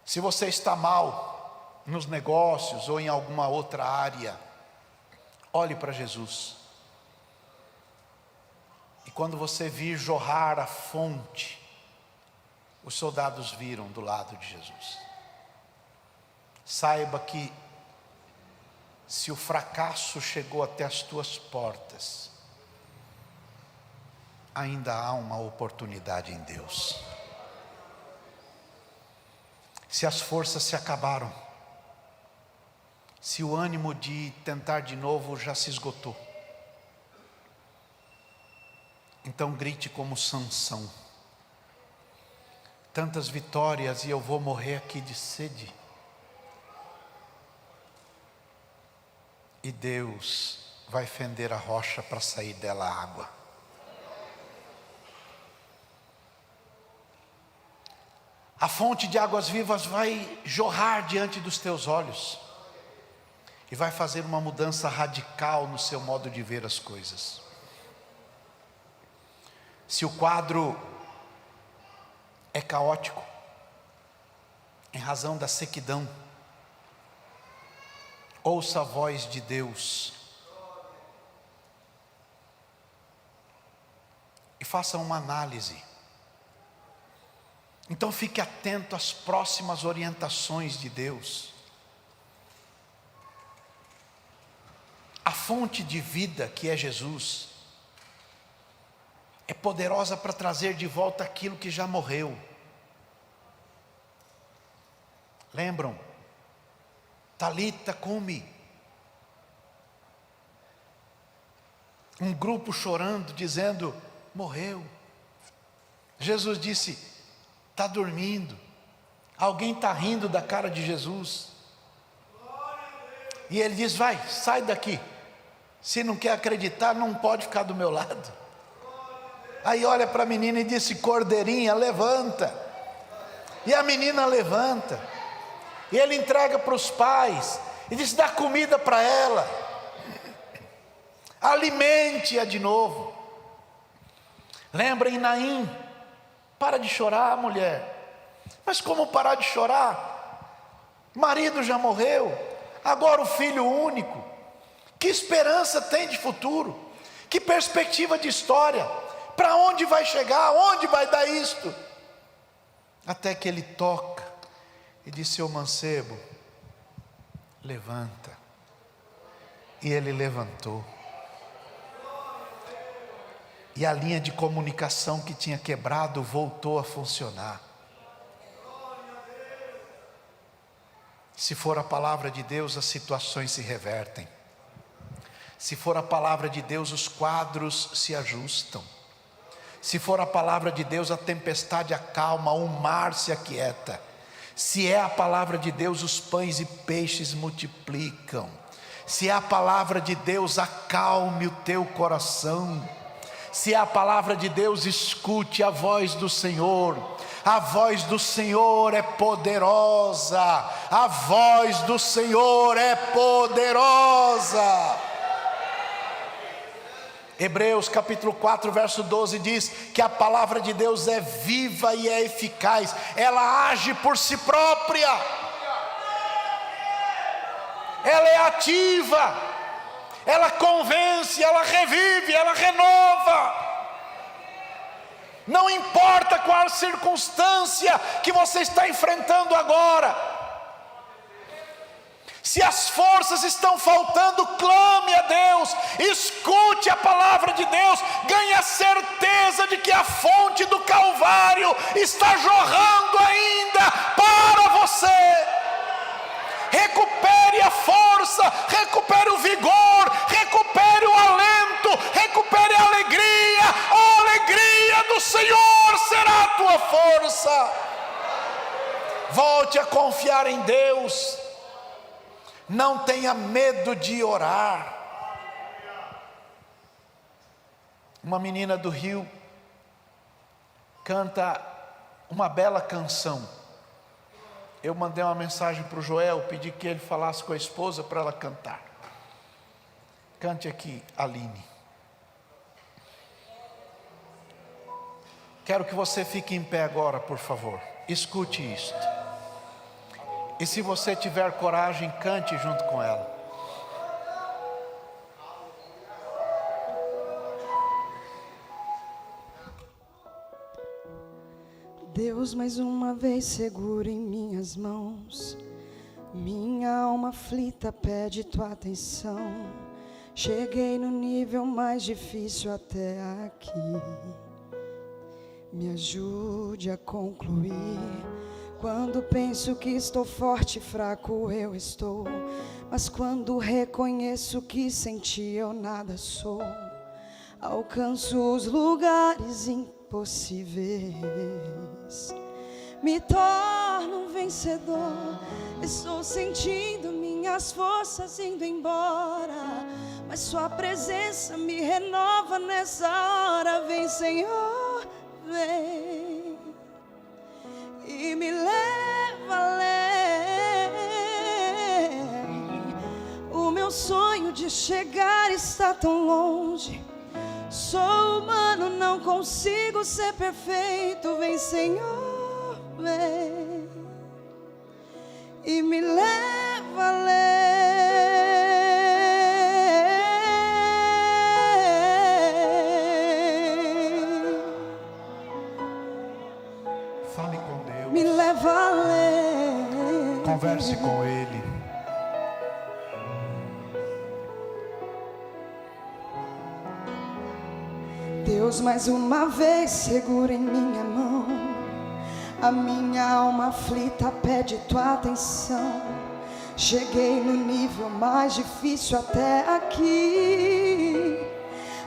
Se você está mal nos negócios ou em alguma outra área, olhe para Jesus. E quando você vir jorrar a fonte, os soldados viram do lado de Jesus. Saiba que se o fracasso chegou até as tuas portas, ainda há uma oportunidade em Deus. Se as forças se acabaram, se o ânimo de tentar de novo já se esgotou, então grite como Sansão: tantas vitórias e eu vou morrer aqui de sede. E Deus vai fender a rocha para sair dela água. A fonte de águas vivas vai jorrar diante dos teus olhos e vai fazer uma mudança radical no seu modo de ver as coisas. Se o quadro é caótico, em razão da sequidão, ouça a voz de Deus e faça uma análise. Então fique atento às próximas orientações de Deus. A fonte de vida, que é Jesus, é poderosa para trazer de volta aquilo que já morreu. Lembram? Talita cumi. Um grupo chorando, dizendo: morreu. Jesus disse: está dormindo. Alguém está rindo da cara de Jesus. E ele diz: vai, sai daqui. Se não quer acreditar, não pode ficar do meu lado. Aí olha para a menina e disse: cordeirinha, levanta. E a menina levanta. E ele entrega para os pais e diz: dá comida para ela, alimente-a de novo. Lembrem Naim: para de chorar, mulher. Mas como parar de chorar? Marido já morreu, agora o filho único. Que esperança tem de futuro? Que perspectiva de história? Para onde vai chegar? Onde vai dar isto? Até que ele toca e diz: seu mancebo, levanta. E ele levantou. E a linha de comunicação que tinha quebrado voltou a funcionar. Se for a palavra de Deus, as situações se revertem. Se for a palavra de Deus, os quadros se ajustam. Se for a palavra de Deus, a tempestade acalma, o mar se aquieta. Se é a palavra de Deus, os pães e peixes multiplicam. Se é a palavra de Deus, acalme o teu coração. Se é a palavra de Deus, escute a voz do Senhor. A voz do Senhor é poderosa. A voz do Senhor é poderosa. Hebreus capítulo 4, verso 12 diz que a palavra de Deus é viva e é eficaz. Ela age por si própria. Ela é ativa. Ela convence, ela revive, ela renova. Não importa qual circunstância que você está enfrentando agora. Se as forças estão faltando, clame a Deus, escute a palavra de Deus, ganhe a certeza de que a fonte do Calvário está jorrando ainda para você. Recupere a força, recupere o vigor, recupere o alento, recupere a alegria do Senhor será a tua força. Volte a confiar em Deus. Não tenha medo de orar. Uma menina do Rio canta uma bela canção. Eu mandei uma mensagem para o Joel, pedi que ele falasse com a esposa para ela cantar. Cante aqui, Aline. Quero que você fique em pé agora, por favor. Escute isto. E se você tiver coragem, cante junto com ela. Deus, mais uma vez segura em minhas mãos. Minha alma aflita pede tua atenção. Cheguei no nível mais difícil até aqui. Me ajude a concluir. Quando penso que estou forte, fraco eu estou. Mas quando reconheço que sem ti eu nada sou, alcanço os lugares impossíveis. Me torno um vencedor. Estou sentindo minhas forças indo embora, mas sua presença me renova nessa hora. Vem, Senhor, vem e me leva além. O meu sonho de chegar está tão longe. Sou humano, não consigo ser perfeito. Vem, Senhor, vem e me leva além. Fale com Deus. Me leva além. Converse com Ele. Deus, mais uma vez segura em minha mão. A minha alma aflita pede tua atenção. Cheguei no nível mais difícil até aqui.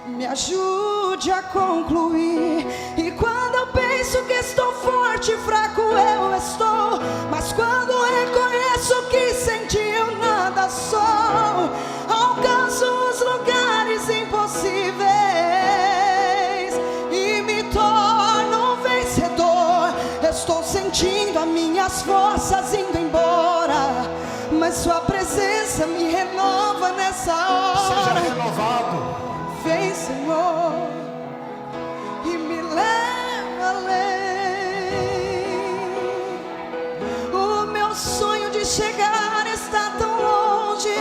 Me ajude a concluir. E quando eu penso que estou forte, fraco eu estou. Mas quando reconheço que sem ti eu nada sou, alcanço os lugares impossíveis e me torno um vencedor. Estou sentindo as minhas forças indo embora, mas sua presença me renova nessa hora. Seja renovado. Vem, Senhor, e me leva além. O meu sonho de chegar está tão longe.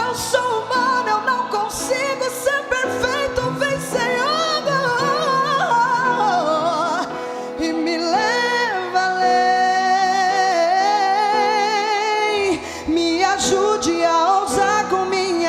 Eu sou humano, eu não consigo ser perfeito. Vem, Senhor, e me leva além. Me ajude a ousar com minha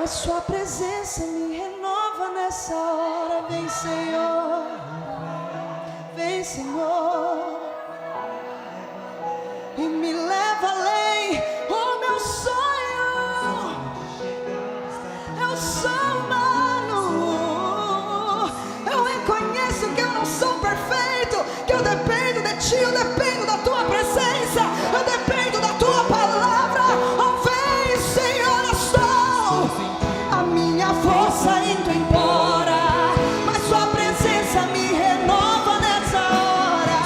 A sua presença me renova nessa hora. Vem, Senhor. Vem, Senhor. E me leva além. O meu sonho. Eu sou humano. Eu reconheço que eu não sou perfeito, que eu dependo de ti, eu dependo da tua presença, eu dependo da tua palavra. Oh, vem, Senhor, eu estou a minha força indo embora, mas sua presença me renova nessa hora.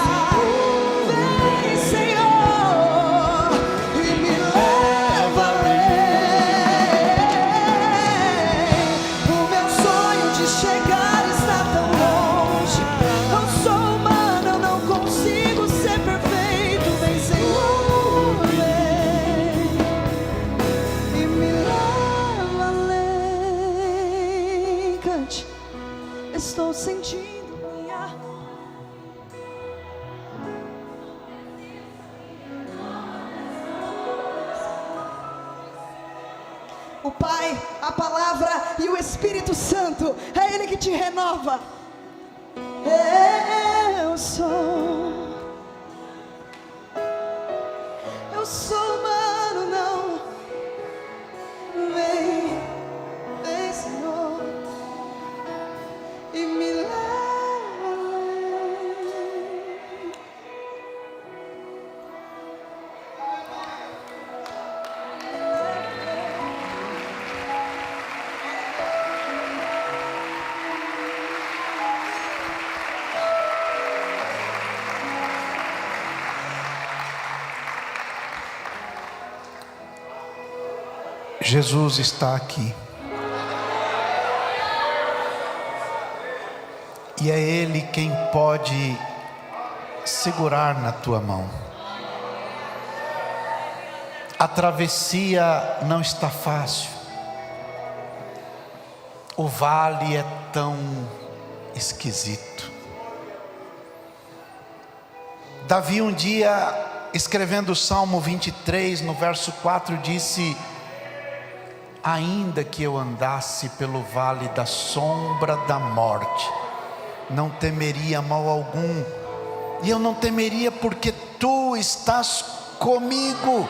Vem, Senhor, e me leva além. O meu sonho de chegar está tão longe. Eu sou humano, eu não consigo ser perfeito. Vem, Senhor, vem e me leva além. Cante. Estou sentindo minha... O Pai, a Palavra e o Espírito Santo, é Ele que te renova. Eu sou humano, não. Vem, vem, Senhor, e me leva além. Jesus está aqui. E é Ele quem pode segurar na tua mão. A travessia não está fácil. O vale é tão esquisito. Davi um dia, escrevendo o Salmo 23, no verso 4, disse: ainda que eu andasse pelo vale da sombra da morte, não temeria mal algum. E eu não temeria porque tu estás comigo.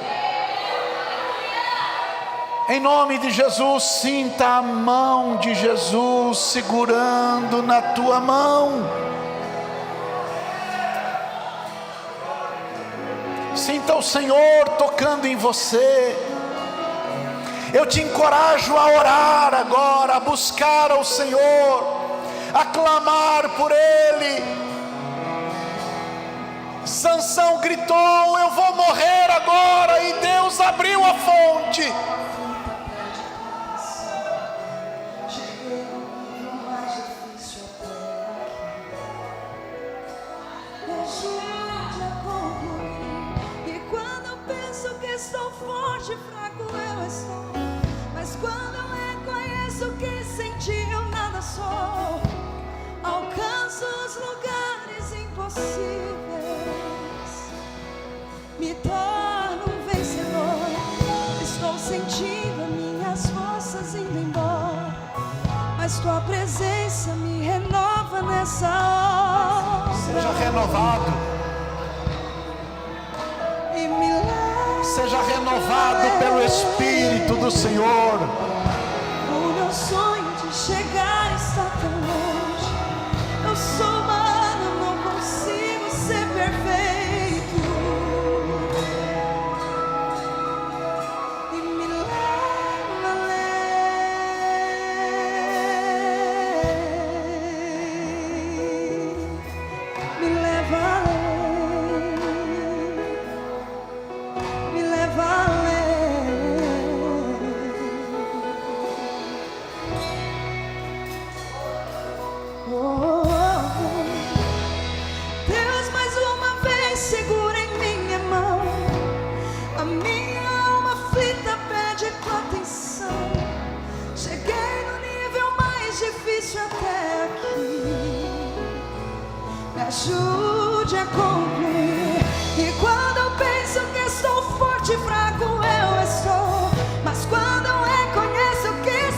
Em nome de Jesus, sinta a mão de Jesus segurando na tua mão. Sinta o Senhor tocando em você. Eu te encorajo a orar agora, a buscar ao Senhor, a clamar por Ele. Sansão gritou: eu vou morrer agora, e Deus abriu a fonte. E quando eu penso que estou forte, fraco eu estou. Mas quando eu reconheço que sem ti eu nada sou, alcanço os lugares impossíveis, me torno um vencedor. Estou sentindo minhas forças indo embora, mas tua presença me renova nessa hora. Seja renovado. E me leva. Seja renovado pelo Espírito do Senhor. O meu sonho de chegar está tão longe. Eu sou humano, não consigo ser perfeito. E me leva além. Me leva além. Me leva além. Deus, mais uma vez segura em minha mão. A minha alma aflita pede tua atenção. Cheguei no nível mais difícil até aqui. Me ajude a concluir. E quando eu penso que estou forte e fraco eu estou, mas quando eu reconheço que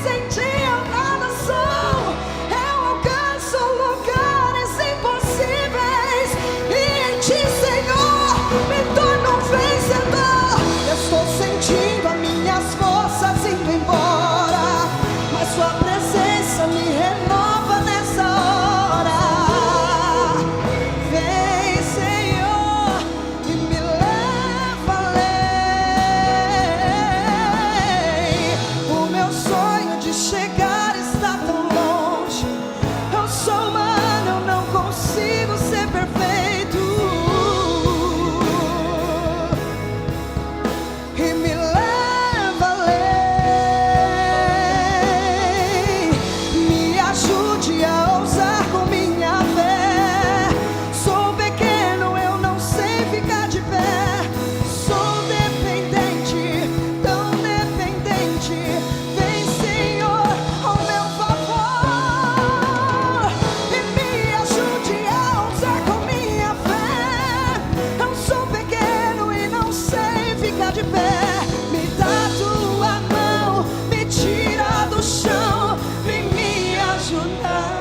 de pé. Me dá tua mão, me tira do chão, vem me ajudar.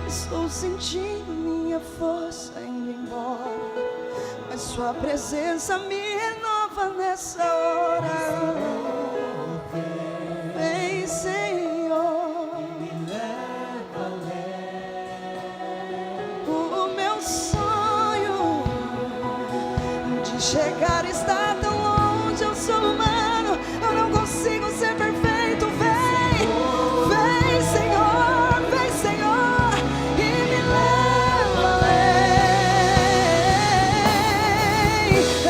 Estou sentindo minha força indo embora, mas sua presença me renova nessa hora. Vem, Senhor, me leva além. O meu sonho de chegar está tão longe. Eu sou humano, eu não consigo ser perfeito. Vem, vem, Senhor, vem, Senhor, e me leva além.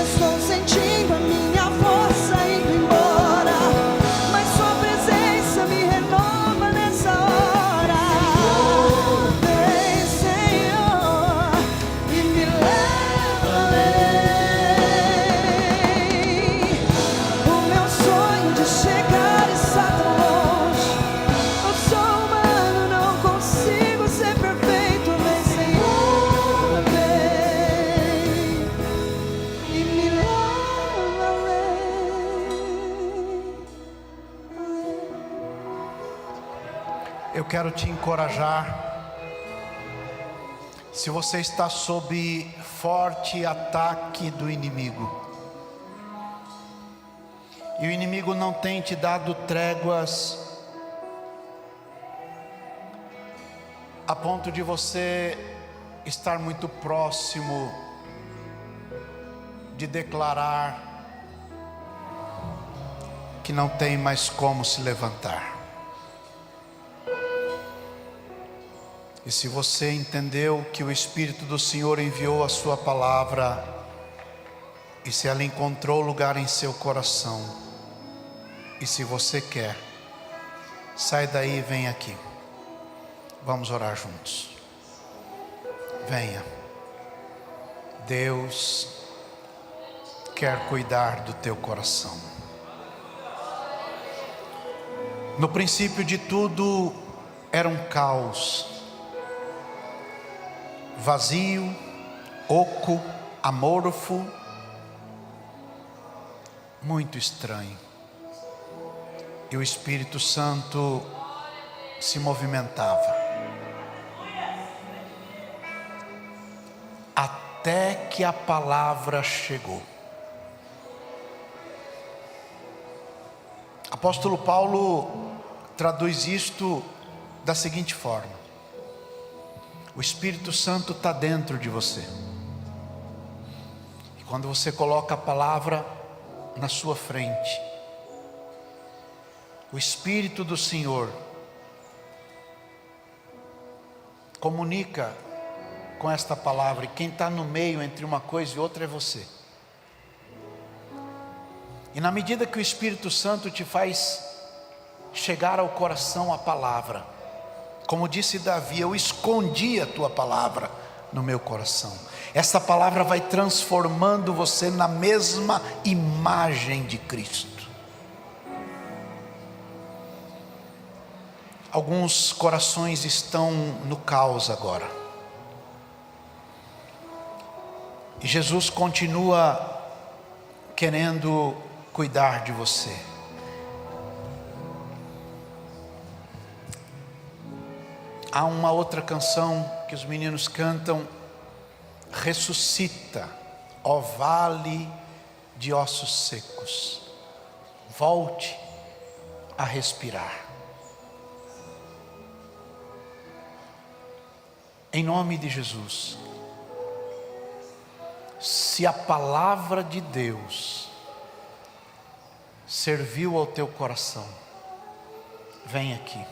Estou sentindo a minha força indo embora, mas sua presença me renova nessa hora. Vem, Senhor, e me leva além. O meu sonho de chegar está tão longe. Eu sou humano, não consigo ser perfeito. Vem, Senhor, vem e me leva além. Eu quero te encorajar. Se você está sob forte ataque do inimigo, e o inimigo não tem te dado tréguas, a ponto de você estar muito próximo de declarar que não tem mais como se levantar. E se você entendeu que o Espírito do Senhor enviou a sua palavra, e se ela encontrou lugar em seu coração, e se você quer, sai daí e vem aqui. Vamos orar juntos. Venha. Deus quer cuidar do teu coração. No princípio de tudo era um caos, vazio, oco, amorfo, muito estranho. E o Espírito Santo se movimentava, até que a palavra chegou. Apóstolo Paulo traduz isto da seguinte forma: o Espírito Santo está dentro de você, e quando você coloca a palavra na sua frente, o Espírito do Senhor comunica com esta palavra, e quem está no meio entre uma coisa e outra é você. E na medida que o Espírito Santo te faz chegar ao coração a palavra, como disse Davi, eu escondi a tua palavra no meu coração. Essa palavra vai transformando você na mesma imagem de Cristo. Alguns corações estão no caos agora, e Jesus continua querendo cuidar de você. Há uma outra canção que os meninos cantam: ressuscita, ó vale de ossos secos, volte a respirar. Em nome de Jesus, se a palavra de Deus serviu ao teu coração, vem aqui.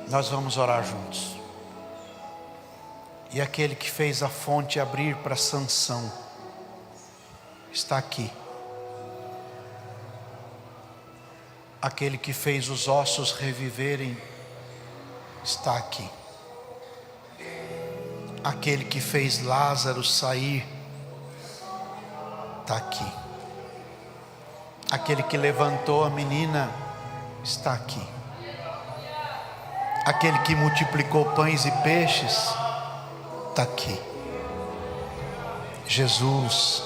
Nós vamos orar juntos. E aquele que fez a fonte abrir para Sansão está aqui. Aquele que fez os ossos reviverem está aqui. Aquele que fez Lázaro sair está aqui. Aquele que levantou a menina está aqui. Aquele que multiplicou pães e peixes está aqui. Jesus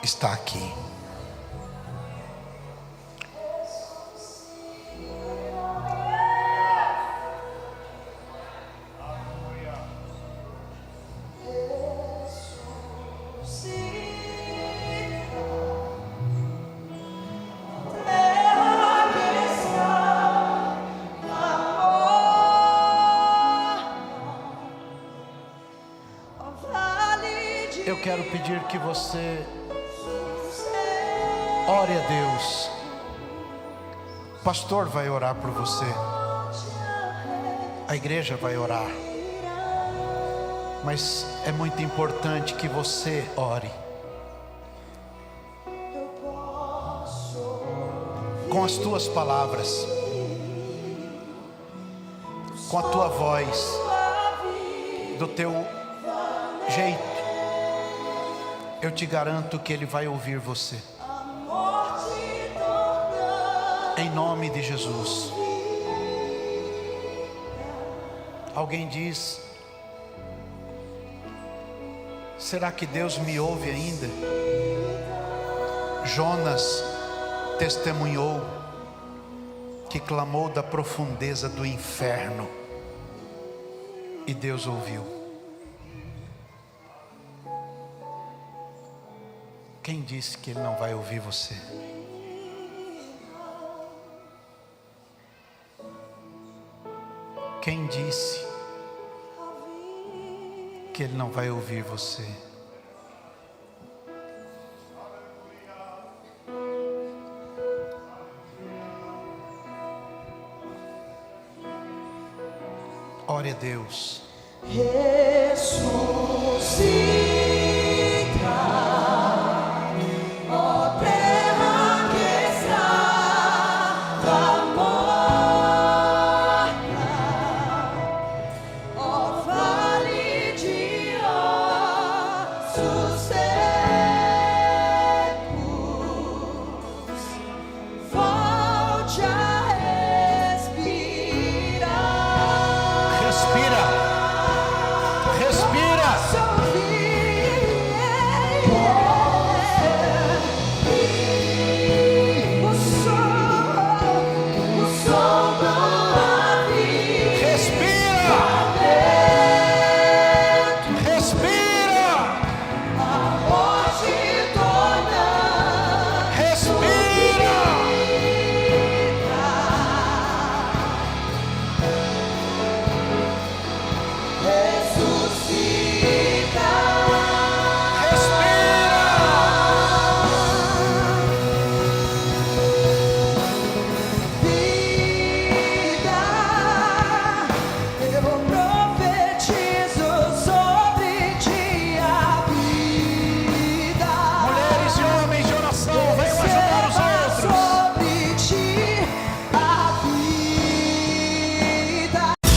está aqui. Eu quero pedir que você ore a Deus. O pastor vai orar por você. A igreja vai orar. Mas é muito importante que você ore. Com as tuas palavras. Com a tua voz. Do teu jeito. Eu te garanto que Ele vai ouvir você. Em nome de Jesus. Alguém diz: será que Deus me ouve ainda? Jonas testemunhou que clamou da profundeza do inferno e Deus ouviu. Quem disse que Ele não vai ouvir você? Quem disse que Ele não vai ouvir você? Ore a Deus.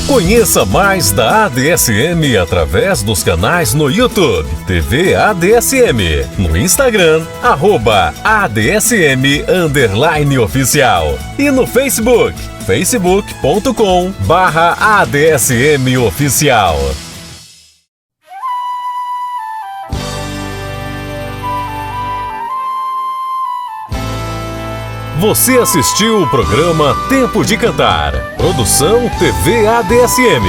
Conheça mais da ADSM através dos canais no YouTube, TV ADSM, no Instagram, @ADSM_oficial e no Facebook, facebook.com/ADSMoficial. Você assistiu o programa Tempo de Cantar. Produção TV ADSM.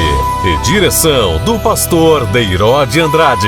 E direção do pastor Deiró de Andrade.